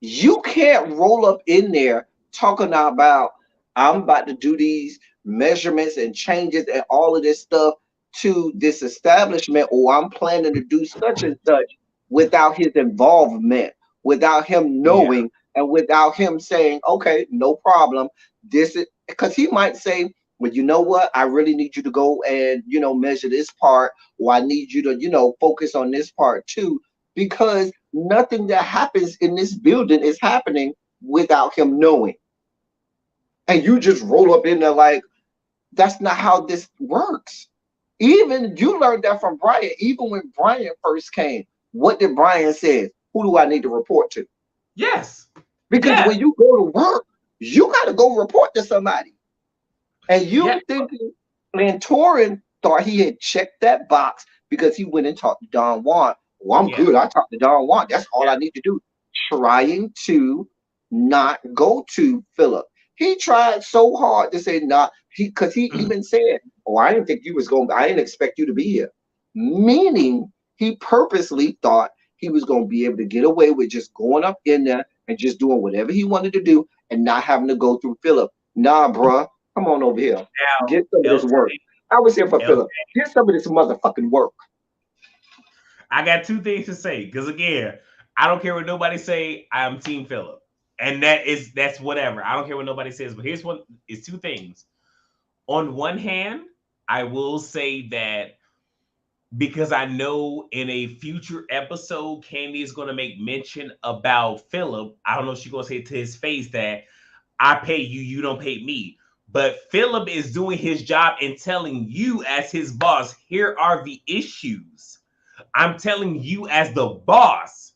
You can't roll up in there talking about I'm about to do these measurements and changes and all of this stuff to this establishment, or I'm planning to do such and such without his involvement, without him Yeah, knowing, and without him saying, okay, no problem. This is because he might say, well, you know what? I really need you to go and, measure this part, or I need you to, focus on this part too, because nothing that happens in this building is happening without him knowing. And you just roll up in there like that's not how this works. Even you learned that from Brian. Even when Brian first came, what did Brian say? Who do I need to report to? yes, Because yes, when you go to work, you got to go report to somebody. And yeah, you thinking, and Torin thought he had checked that box because he went and talked to Don Juan. Well, I'm yeah, good. I talked to Don Juan. That's all yeah. I need to do. Trying to not go to Philip. He tried so hard to say not because he even said, "Oh, I didn't think you was going. I didn't expect you to be here." Meaning he purposely thought he was going to be able to get away with just going up in there and just doing whatever he wanted to do and not having to go through Philip. Nah, bruh, come on over here. Now, Get some of this work. LT, I was here for LT, Philip. Get some of this motherfucking work. I got two things to say because again, I don't care what nobody say. I'm Team Philip, and that's whatever. I don't care what nobody says. But here's one: is two things. On one hand, I will say that because I know in a future episode, Candy is going to make mention about Philip. I don't know if she's going to say to his face that I pay you, you don't pay me. But Philip is doing his job and telling you, as his boss, here are the issues. I'm telling you, as the boss,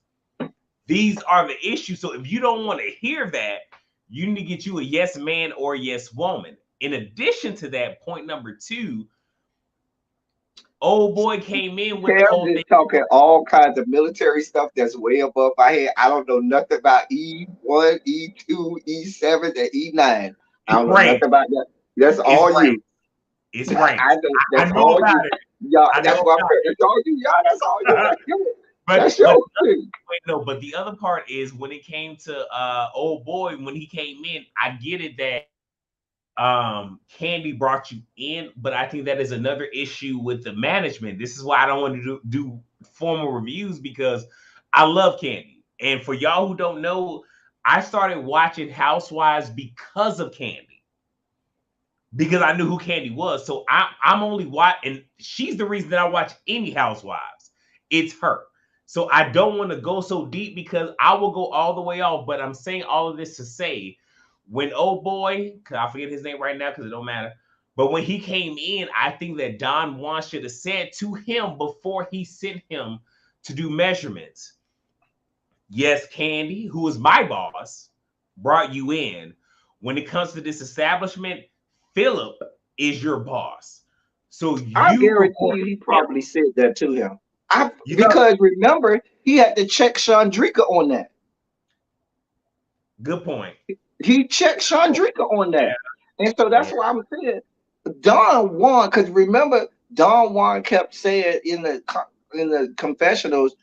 these are the issues. So if you don't want to hear that, you need to get you a yes man or a yes woman. In addition to that, point number two, old boy came in with the Cam whole thing. just talking all kinds of military stuff that's way above my head. I don't know nothing about E1, E2, E7, and E9. I It's don't know ranked. nothing about that. That's It's all ranked. you. It's I ranked. know I that's know all about you. it. Y'all, I that's know what I'm saying. That's all you, y'all. That's all you. I'm That's but your thing. wait, no, but the other part is when it came to old boy, when he came in, I get it that Candy brought you in, but I think that is another issue with the management. This is why I don't want to do formal reviews because I love Candy. And for y'all who don't know, I started watching Housewives because of Candy, because I knew who Candy was. So I'm only watching, and she's the reason that I watch any Housewives. It's her. So I don't want to go so deep because I will go all the way off. But I'm saying all of this to say, when old boy, cause I forget his name right now because it don't matter. But when he came in, I think that Don Juan should have said to him before he sent him to do measurements. Yes, Candy, who is my boss, brought you in. When it comes to this establishment, Philip is your boss. So I you guarantee report you, he to him. probably said that to him. I You know, because remember he had to check Chandrika on that. good point. He checked Chandrika on Yeah, that, and so yeah, that's why I'm saying Don Juan. Because remember, Don Juan kept saying in the confessionals,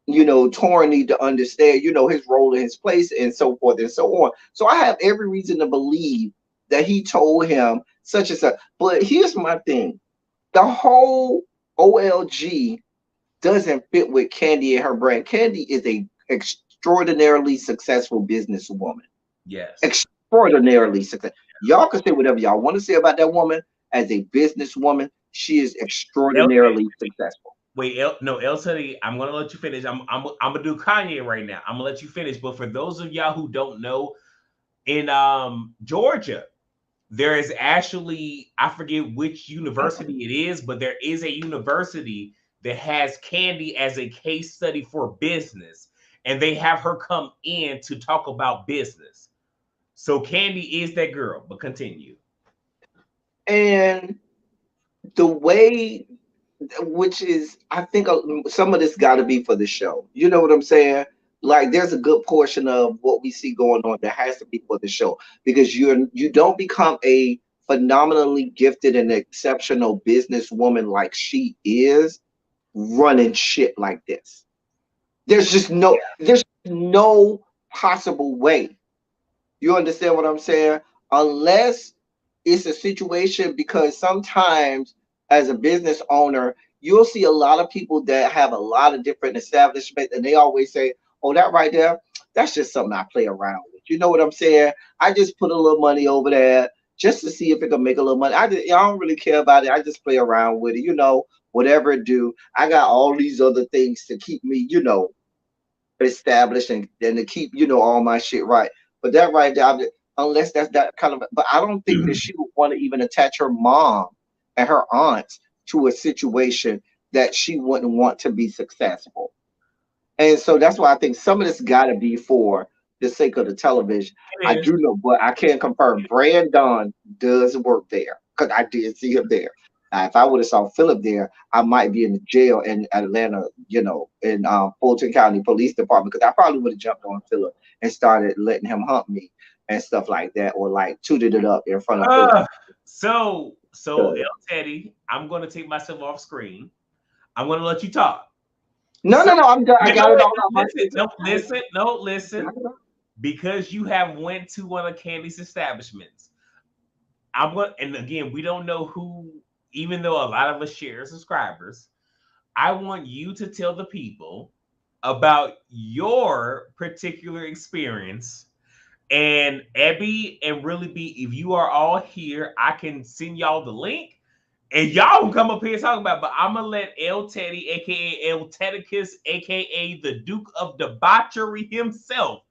Torn need to understand, his role in his place and so forth and so on. So I have every reason to believe that he told him such and such. But here's my thing: the whole OLG doesn't fit with Candy and her brand. Candy is a extraordinarily successful businesswoman. yes. Extraordinarily successful. Y'all can say whatever y'all want to say about that woman as a businesswoman. She is El, extraordinarily successful. wait, no, El Teddy, I'm gonna let you finish. I'm gonna do Kanye right now. I'm gonna let you finish. But for those of y'all who don't know, in Georgia, there is actually, I forget which university it is, but there is a university that has Candy as a case study for business, and they have her come in to talk about business. So Candy is that girl, but continue. And the way, which is, I think some of this got to be for the show. You know what I'm saying? Like, there's a good portion of what we see going on that has to be for the show because you don't become a phenomenally gifted and exceptional businesswoman like she is running shit like this. There's no possible way. You understand what I'm saying? Unless it's a situation, because sometimes as a business owner, you'll see a lot of people that have a lot of different establishments and they always say, "Oh, that right there, that's just something I play around with." You know what I'm saying? I just put a little money over there just to see if it can make a little money. I don't really care about it. I just play around with it, whatever it do. I got all these other things to keep me, established and to keep all my shit right. But that right there, unless that's that kind of, but I don't think that she would want to even attach her mom and her aunts to a situation that she wouldn't want to be successful. And so that's why I think some of this got to be for the sake of the television. I It is. do know, but I can't confirm. Brandon does work there because I did see him there. Now, if I would have saw Philip there, I might be in the jail in Atlanta, in Fulton County Police Department, because I probably would have jumped on Philip and started letting him hump me and stuff like that, or like tooted it up in front of Philip. Uh, so El 'Cause- Teddy, I'm gonna take myself off screen. I'm gonna let you talk. No, So no, no, I'm done. I no, got it wait, all out my listen, system. no, listen. Because you have went to one of Candy's establishments, I'm going, and again, we don't know who, even though a lot of us share subscribers. I want you to tell the people about your particular experience. And Abby and Really Be, if you are all here, I can send y'all the link. And y'all can come up here and talk about it. But I'm gonna let El Teddy, aka El Tedicus, aka the Duke of Debauchery himself.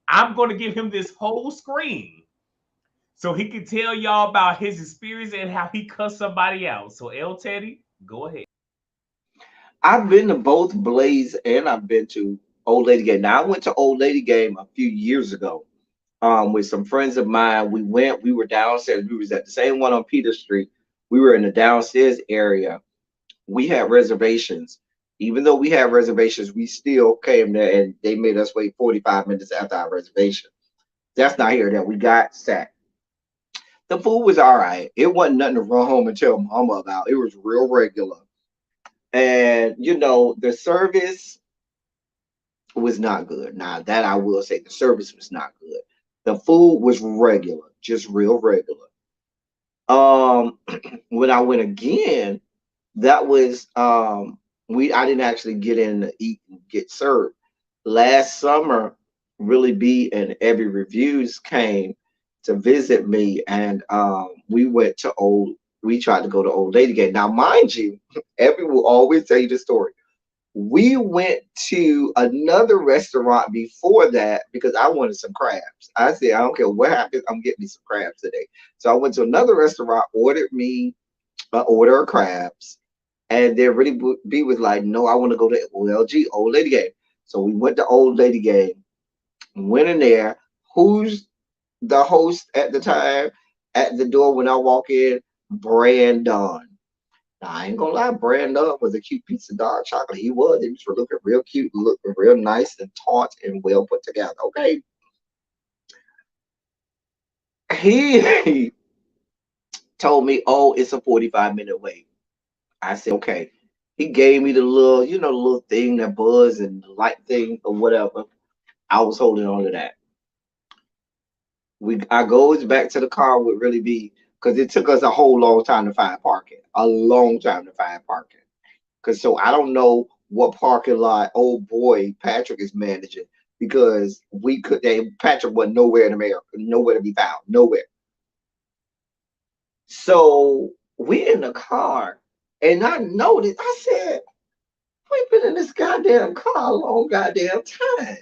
I'm gonna give him this whole screen so he can tell y'all about his experience and how he cussed somebody out. So El Teddy, go ahead. I've been to both Blaze and I've been to Old Lady Game. Now I went to Old Lady Game a few years ago, with some friends of mine. We were downstairs. We was at the same one on Peter Street. We were in the downstairs area. We had reservations. Even though we had reservations, we still came there and they made us wait 45 minutes after our reservation. That's not here that we got sat. The food was all right. It wasn't nothing to run home and tell mama about. It was real regular. And the service was not good. Now that I will say, the service was not good. The food was regular, just real regular. Um, when I went again, that was we I didn't actually get in to eat and get served. Last summer, really B and Every Reviews came to visit me, and we tried to go to Old Lady Gate. Now, mind you, Every will always tell you the story. We went to another restaurant before that because I wanted some crabs. I said, I don't care what happens, I'm getting me some crabs today. So I went to another restaurant, ordered me an order of crabs, and then really B was like, no, I want to go to OLG, Old Lady Game. So we went to Old Lady Game, went in there. Who's the host at the time? At the door when I walk in, Brandon. Now, I ain't gonna lie, Brandon was a cute piece of dark chocolate. He was. He was looking real cute, looking real nice and taut and well put together. Okay. He told me, oh, it's a 45-minute wait. I said, okay. He gave me the little, the little thing that buzz and the light thing or whatever. I was holding on to that. I goes back to the car with really be because it took us a whole long time to find parking. A long time to find parking. Cause so I don't know what parking lot old boy Patrick is managing because Patrick was nowhere in America, nowhere to be found, nowhere. So we in the car and I noticed, I said, we've been in this goddamn car a long goddamn time.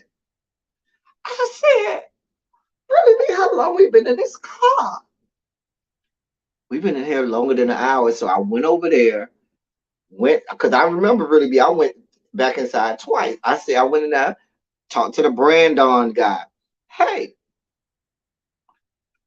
I said, really, how long we been in this car? We've been in here longer than an hour. So I went over there, went because I remember really I went back inside twice. I said I went in there, talked to the Brandon guy. Hey,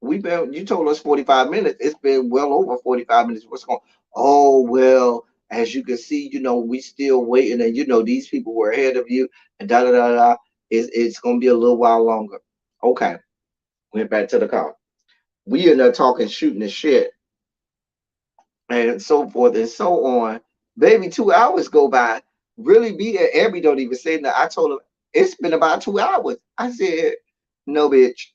you told us 45 minutes. It's been well over 45 minutes. What's going? Oh, well, as you can see, we still waiting, and these people were ahead of you, and da da da da. It's gonna be a little while longer. Okay. Went back to the car. We ended up talking, shooting the shit, and so forth and so on. Baby, 2 hours go by. Really be at Abby don't even say that. I told him it's been about 2 hours. I said, no, bitch.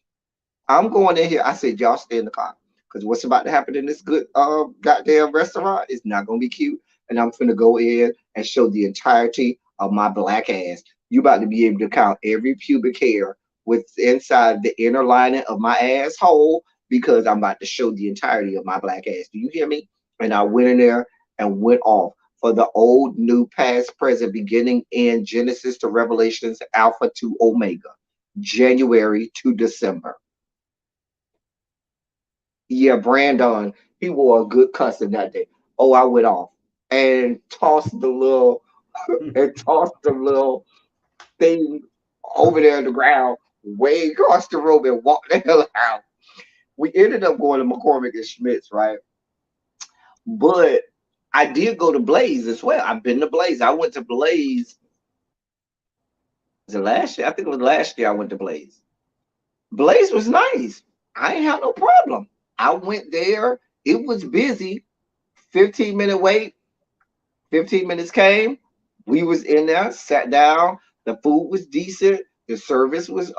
I'm going in here. I said, y'all stay in the car. Because what's about to happen in this good goddamn restaurant is not gonna be cute. And I'm finna go in and show the entirety of my black ass. You about to be able to count every pubic hair with inside the inner lining of my asshole because I'm about to show the entirety of my black ass. Do you hear me? And I went in there and went off for the old, new, past, present, beginning in Genesis to Revelations, Alpha to Omega, January to December. Yeah, Brandon, he wore a good cussing that day. Oh, I went off and tossed the little thing over there on the ground, way across the room and walked the hell out. We ended up going to McCormick and Schmidt's, right? But I did go to Blaze as well. I've been to Blaze. I went to Blaze. Was it last year? I think it was last year I went to Blaze. Blaze was nice. I ain't have no problem. I went there. It was busy. 15-minute wait. 15 minutes came. We was in there, sat down. The food was decent. The service was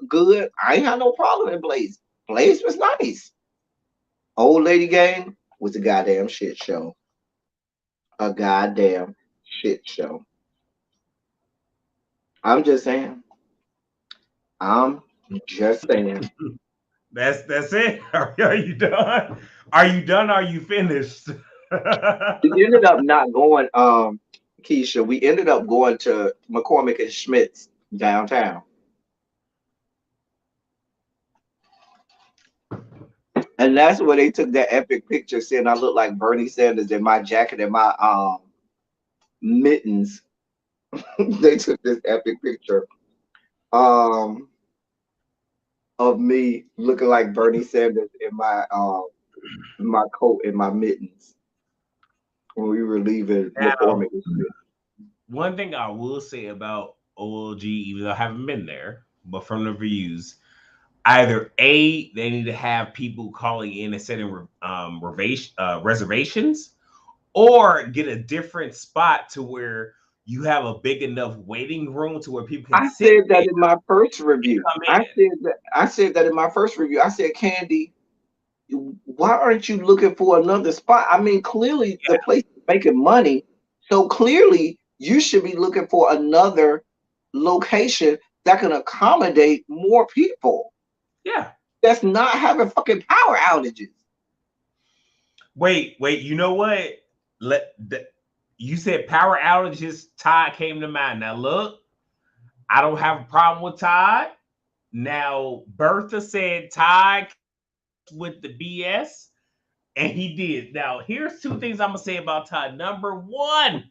good. I ain't had no problem in Blaze. Blaze was nice. Old Lady Game was a goddamn shit show. A goddamn shit show. I'm just saying. I'm just saying. That's it. Are you done? Are you done? Are you finished? We ended up not going, Keisha. We ended up going to McCormick and Schmidt's downtown. And that's where they took that epic picture saying I look like Bernie Sanders in my jacket and my mittens. They took this epic picture um of me looking like Bernie Sanders in my coat and my mittens when we were leaving Now, McCormick and Smith. one thing I will say about OLG, even though I haven't been there, but from the reviews, either A, they need to have people calling in and setting reservations, or get a different spot to where you have a big enough waiting room to where people can I sit said there that in my first and review. come in. I said that in my first review. I said, Candy, why aren't you looking for another spot? I mean, clearly the place is making money, so clearly you should be looking for another location that can accommodate more people. Yeah. That's not having fucking power outages. Wait. You know what? Let the, you said power outages. Todd came to mind. Now look, I don't have a problem with Todd. Now Bertha said Todd with the BS, and he did. Now here's two things I'm gonna say about Todd. Number one,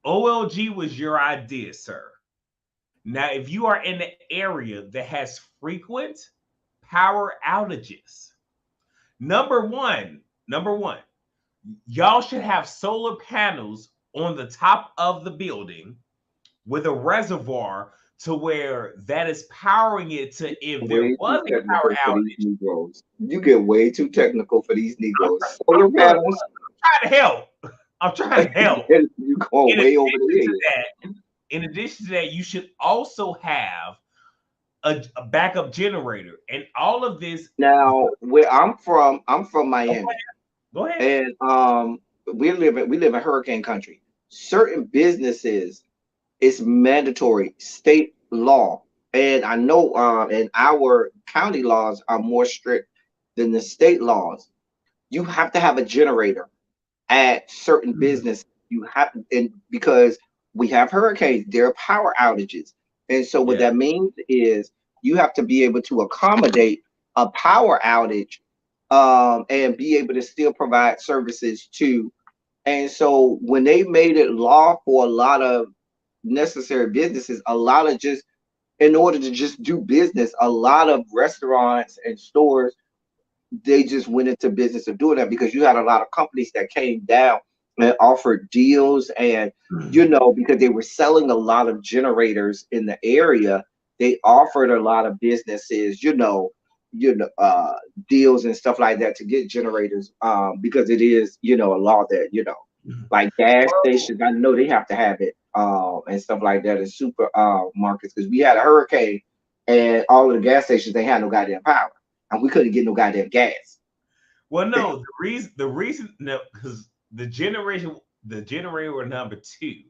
OLG was your idea, sir. Now, if you are in the area that has frequent power outages, number one, y'all should have solar panels on the top of the building with a reservoir to where that is powering it to if there Way too was a power technical for these outage. Negroes. You get way too technical for these I'm, Negroes. I'm Solar look, panels, trying to help. I'm trying to help. you going In way over the addition to head. that, you should also have a backup generator, and all of this. Now, where I'm from Miami, Go ahead. and we live in hurricane country. Certain businesses, it's mandatory state law, and I know and our county laws are more strict than the state laws. You have to have a generator at certain Mhm. business. You have, and because we have hurricanes, there are power outages, and so what Yeah. that means is you have to be able to accommodate a power outage, and be able to still provide services to. And so when they made it law for a lot of necessary businesses, a lot of just in order to just do business, a lot of restaurants and stores, they just went into business of doing that because you had a lot of companies that came down and offered deals, and because they were selling a lot of generators in the area, they offered a lot of businesses, deals and stuff like that to get generators, because it is, a law that, like gas Well, stations, I know they have to have it, and stuff like that, and super markets, because we had a hurricane and all of the gas stations, they had no goddamn power, and we couldn't get no goddamn gas. no, the reason, no, because the generator were number two.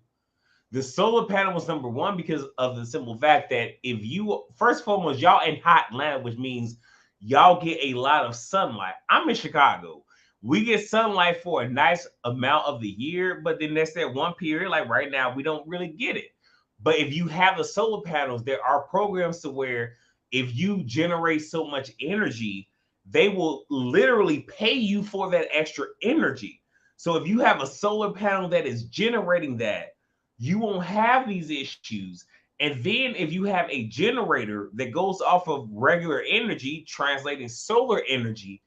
The solar panel was number one because of the simple fact that if you first and foremost, y'all in hot Atlanta, which means y'all get a lot of sunlight. I'm in Chicago. We get sunlight for a nice amount of the year, but then there's that one period, like right now, we don't really get it. But if you have the solar panels, there are programs to where if you generate so much energy, they will literally pay you for that extra energy. So if you have a solar panel that is generating that, you won't have these issues. And then if you have a generator that goes off of regular energy, translating solar energy,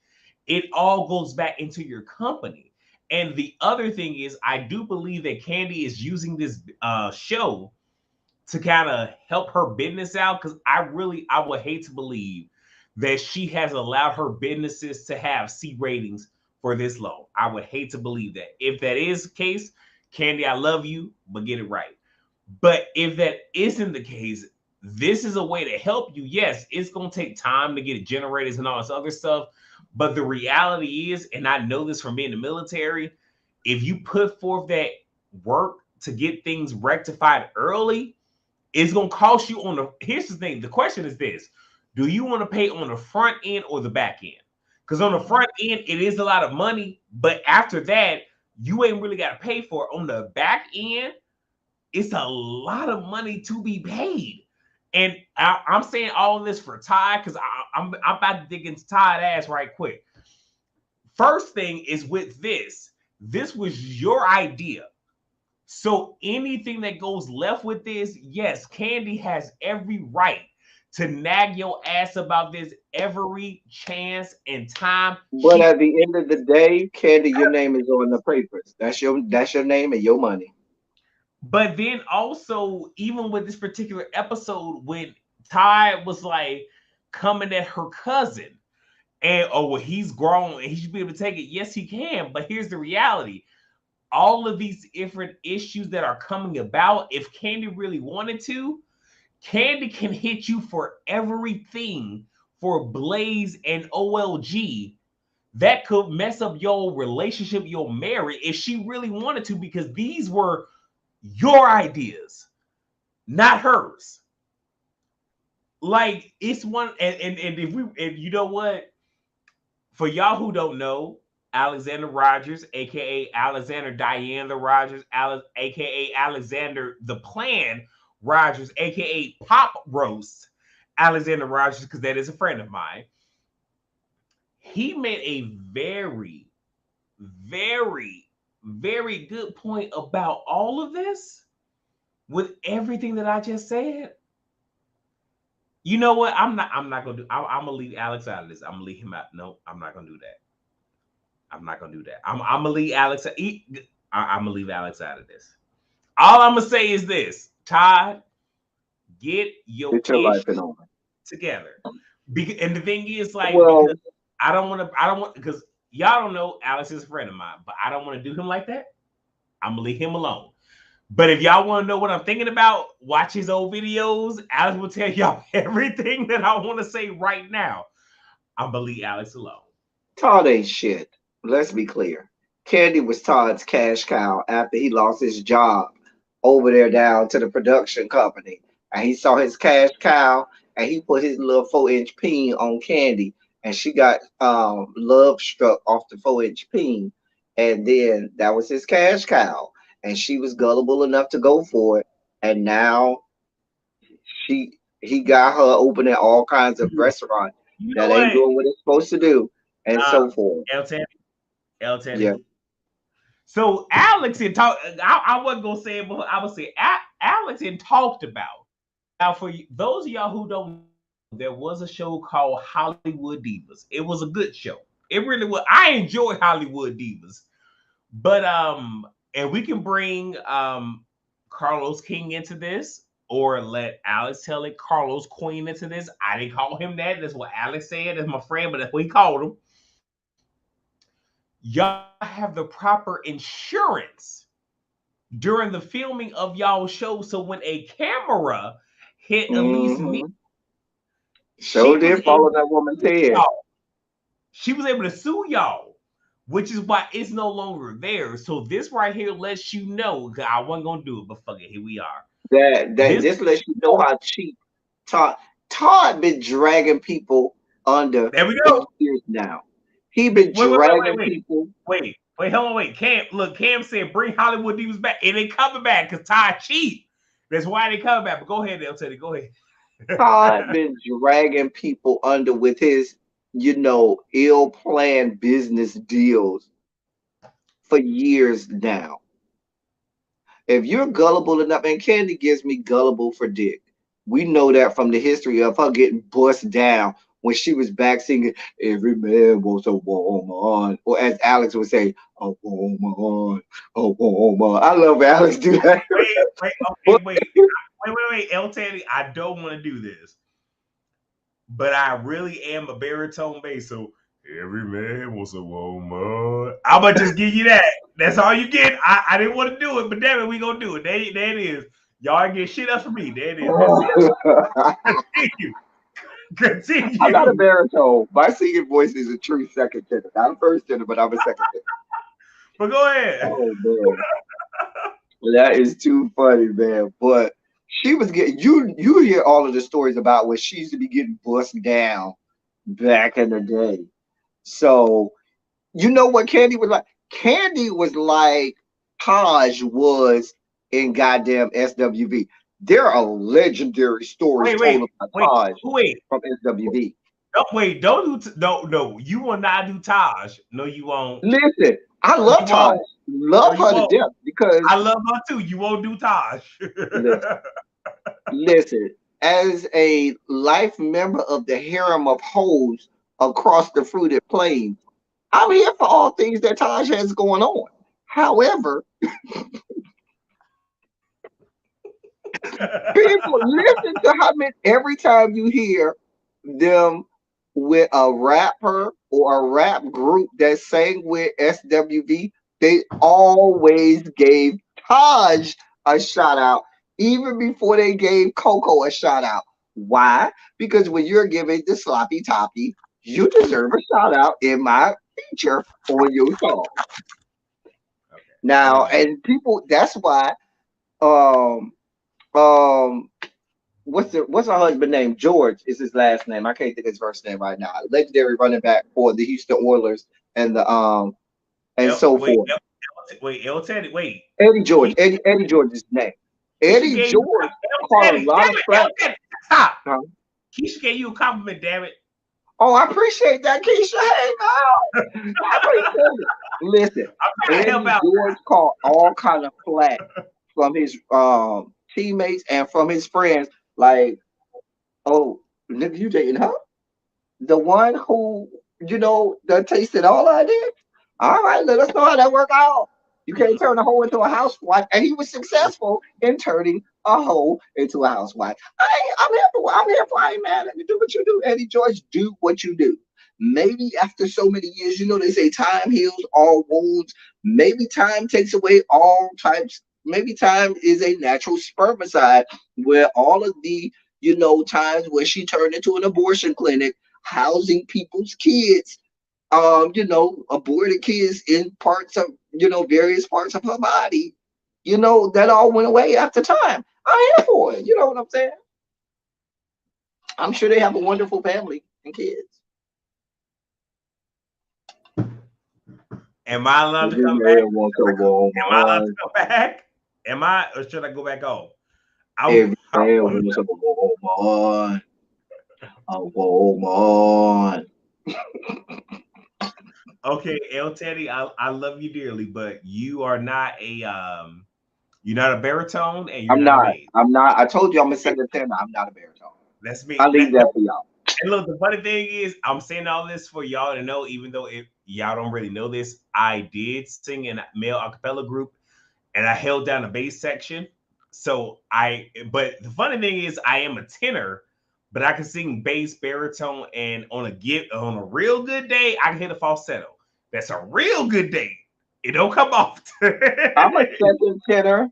it all goes back into your company. And the other thing is, I do believe that Candy is using this show to kind of help her business out because I would hate to believe that she has allowed her businesses to have C ratings for this low. I would hate to believe that. If that is the case, Candy, I love you, but get it right. But if that isn't the case, this is a way to help you. Yes, it's going to take time to get generators and all this other stuff. But the reality is, and I know this from being in the military, if you put forth that work to get things rectified early, it's going to cost you on the. Here's the thing. The question is this: do you want to pay on the front end or the back end? Because on the front end, it is a lot of money, but after that, you ain't really got to pay for it. On the back end, it's a lot of money to be paid. And I'm saying all of this for Ty because I'm about to dig into Todd ass right quick. First thing is with this. This was your idea. So anything that goes left with this, yes, Candy has every right to nag your ass about this every chance and time But she. at the end of the day, Candy, your name is on the papers. That's your name and your money. But then also, even with this particular episode, when Ty was like coming at her cousin, And oh well, he's grown and he should be able to take it. Yes, he can. But here's the reality: all of these different issues that are coming about, if Candy really wanted to, Candy can hit you for everything for Blaze and OLG that could mess up your relationship, your marriage, if she really wanted to, because these were your ideas, not hers. Like it's one, and if we, and you know what, for y'all who don't know, Alexander Rogers, aka Alexander Diane the Rogers, aka Alexander the Plan Rogers, aka Pop Roast Alexander Rogers, because that is a friend of mine. He made a very, very, very good point about all of this with everything that I just said. You know what? I'm not gonna do. I'm gonna leave Alex out of this. I'm gonna leave him out. No, I'm not gonna do that. I'm not gonna do that. I'm gonna leave Alex. I'm gonna leave Alex out of this. All I'm gonna say is this: Todd, get your Get your life ish in order. together. And the thing is, like, Well, because I don't want, because y'all don't know Alex is a friend of mine, but I don't want to do him like that. I'm gonna leave him alone. But if y'all want to know what I'm thinking about, watch his old videos. Alex will tell y'all everything that I want to say right now. I'm gonna leave Alex alone. Todd ain't shit. Let's be clear. Candy was Todd's cash cow after he lost his job over there down to the production company. And he saw his cash cow and he put his little 4-inch peen on Candy. And she got love struck off the 4-inch peen. And then that was his cash cow. And she was gullible enough to go for it. And now he got her opening all kinds of restaurants You know that ain't what? doing what it's supposed to do, and Uh, so forth. El Teddy, El Yeah. Teddy. So Alex had talked. I wasn't gonna say it, but I would say Alex had talked about. Now, for those of y'all who don't know, there was a show called Hollywood Divas. It was a good show. It really was. I enjoyed Hollywood Divas, but and we can bring Carlos King into this, or let Alex tell it Carlos Queen into this. I didn't call him that. That's what Alex said. That's my friend, but that's what he called him. Y'all have the proper insurance during the filming of y'all show, so when a camera hit Elise me, Hmm. she So was did able follow to that woman's sue head. y'all. She was able to sue y'all, which is why it's no longer there. So this right here lets you know. I wasn't gonna do it, but fuck it, here we are. That This this lets you know how cheap Todd Todd been dragging people under there we for go. years now. He been Wait, wait, wait, wait, dragging wait, people. wait. Hold on, wait. Cam, look, Cam said bring Hollywood Divas back, and they coming back because Ty cheap. That's why they coming back. But go ahead, they'll tell you. Go ahead. Todd been dragging people under with his, ill-planned business deals for years now. If you're gullible enough, and Candy gives me gullible for dick. We know that from the history of her getting bust down when she was back singing "Every Man Wants a Woman," or as Alex would say, "A woman, a woman." I love Alex do that. Wait, But okay, wait. El Teddy, I don't want to do this, but I really am a baritone bass. So every man wants a woman. I'm gonna just give you that. That's all you get. I didn't want to do it, but damn it, we gonna do it. There it is. Y'all ain't get shit else from me. There it is. That's it. Continue. I'm not a Continue. baritone. My singing voice is a true second tenor. Not a first tenor, but I'm a second tenor. But go ahead. Oh man. That is too funny, man. But she was getting you hear all of the stories about when she used to be getting bust down back in the day. So you know what Candy was like? Candy was like Taj was in goddamn SWV. There are legendary stories Wait, told wait, about wait, Taj wait. from SWV. Don't wait. Don't do. No. You will not do Taj. No, you won't. Listen, I No, you love Taj. won't. No, Love you her to won't. death because I love her too. You won't do Taj. listen, listen, as a life member of the harem of hoes across the fruited plain, I'm here for all things that Taj has going on. However, people listen to how many every time you hear them with a rapper or a rap group that sang with SWV, they always gave Taj a shout out, even before they gave Coco a shout out. Why? Because when you're giving the sloppy toppy, you deserve a shout out in my feature on your song. Okay. Now, Anyway, and people, that's why, um, um, what's her husband name? George is his last name. I can't think of his first name right now. Legendary running back for the Houston Oilers and the and El, so wait, forth. wait, El Teddy, wait. Eddie George. He Eddie George is his name. Keisha Eddie gave you George El caught a Teddy. lot Damn of it, flack. El Teddy. Stop. Huh? Keisha gave you a compliment, damn it. Oh, I appreciate that, Keisha. Hey, man. I appreciate it. Listen, I'm trying to help Eddie out. George caught all kind of flack from his teammates and from his friends. Like, oh, nigga, you dating her? The one who, that tasted all I did. All right, let us know how that worked out. You can't turn a hoe into a housewife, and he was successful in turning a hoe into a housewife. I'm here for I ain't mad at you. Do what you do, Eddie George. Do what you do. Maybe after so many years, they say time heals all wounds. Maybe time takes away all types. Maybe time is a natural spermicide where all of the times where she turned into an abortion clinic housing people's kids, aborted kids in parts of, various parts of her body. That all went away after time. I'm here for it. You know what I'm saying? I'm sure they have a wonderful family and kids. Am I allowed to Every come back? man wants a Am I allowed to woman. come back? Am I, or should I go back home? I, Every I man want wants a woman. A woman. okay, El Teddy, I love you dearly, but you are not you're not a baritone and you're I'm not a not. bass. I'm not. I told you I'm a second tenor. I'm not a baritone. That's I me. leave that for y'all. And look, the funny thing is, I'm saying all this for y'all to know, even though if y'all don't really know this, I did sing in a male a cappella group and I held down the bass section. But the funny thing is, I am a tenor, but I can sing bass, baritone, and on a real good day, I can hit a falsetto. That's a real good day. It don't come off. I'm a second tenor.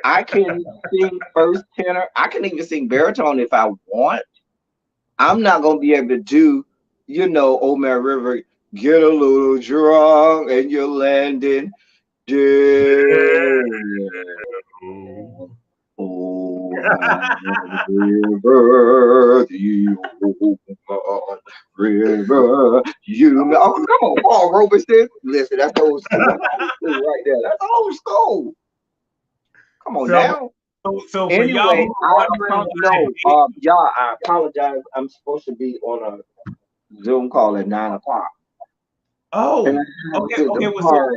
I can sing first tenor. I can even sing baritone if I want. I'm not gonna be able to do, Old Man River, get a little drunk and you're landing dead. Oh, river, the old river, oh, come on, Paul Robeson. Listen, that's old school. That's old school right there. That's old school. Come on so, now. so for y'all who Anyway, are wondering why I no, did, y'all, I apologize. I'm supposed to be on a Zoom call at 9 o'clock, and I oh, have okay, to okay, well, so depart.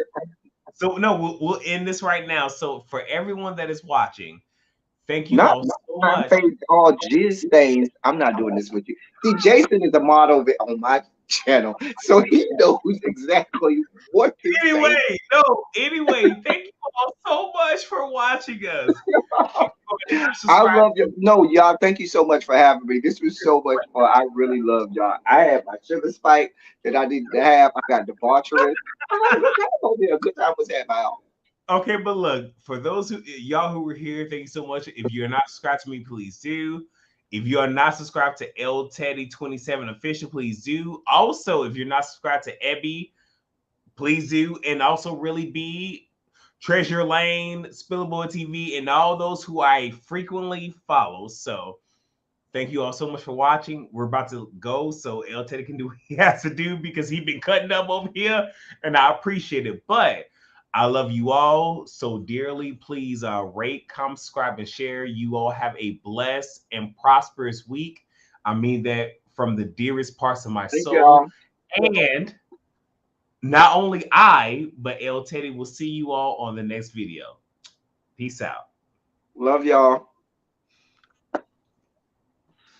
so no, we'll end this right now. So for everyone that is watching, thank you Not all so my much. face all jizz stains. I'm not doing this with you. See, Jason is a model on my channel, so he knows exactly what to Anyway, say. no, anyway, thank you all so much for watching us. I Subscribe. love you. No, y'all, thank you so much for having me. This was so much fun. I really love y'all. I had my sugar spike that I needed to have. I got debaucherous. I had a good time over there. A good time was had by all. Okay, but look, for those who y'all who were here, thank you so much. If you're not subscribed to me, please do. If you are not subscribed to L Teddy 27 official, please do. Also, if you're not subscribed to Ebby, please do. And also really be Treasure Lane, Spillable TV, and all those who I frequently follow. So thank you all so much for watching. We're about to go so El Teddy can do what he has to do because he's been cutting up over here, and I appreciate it. But I love you all so dearly. Please rate, comment, subscribe, and share. You all have a blessed and prosperous week. I mean that from the dearest parts of my Thank soul. y'all. And not only I, but El Teddy will see you all on the next video. Peace out. Love y'all.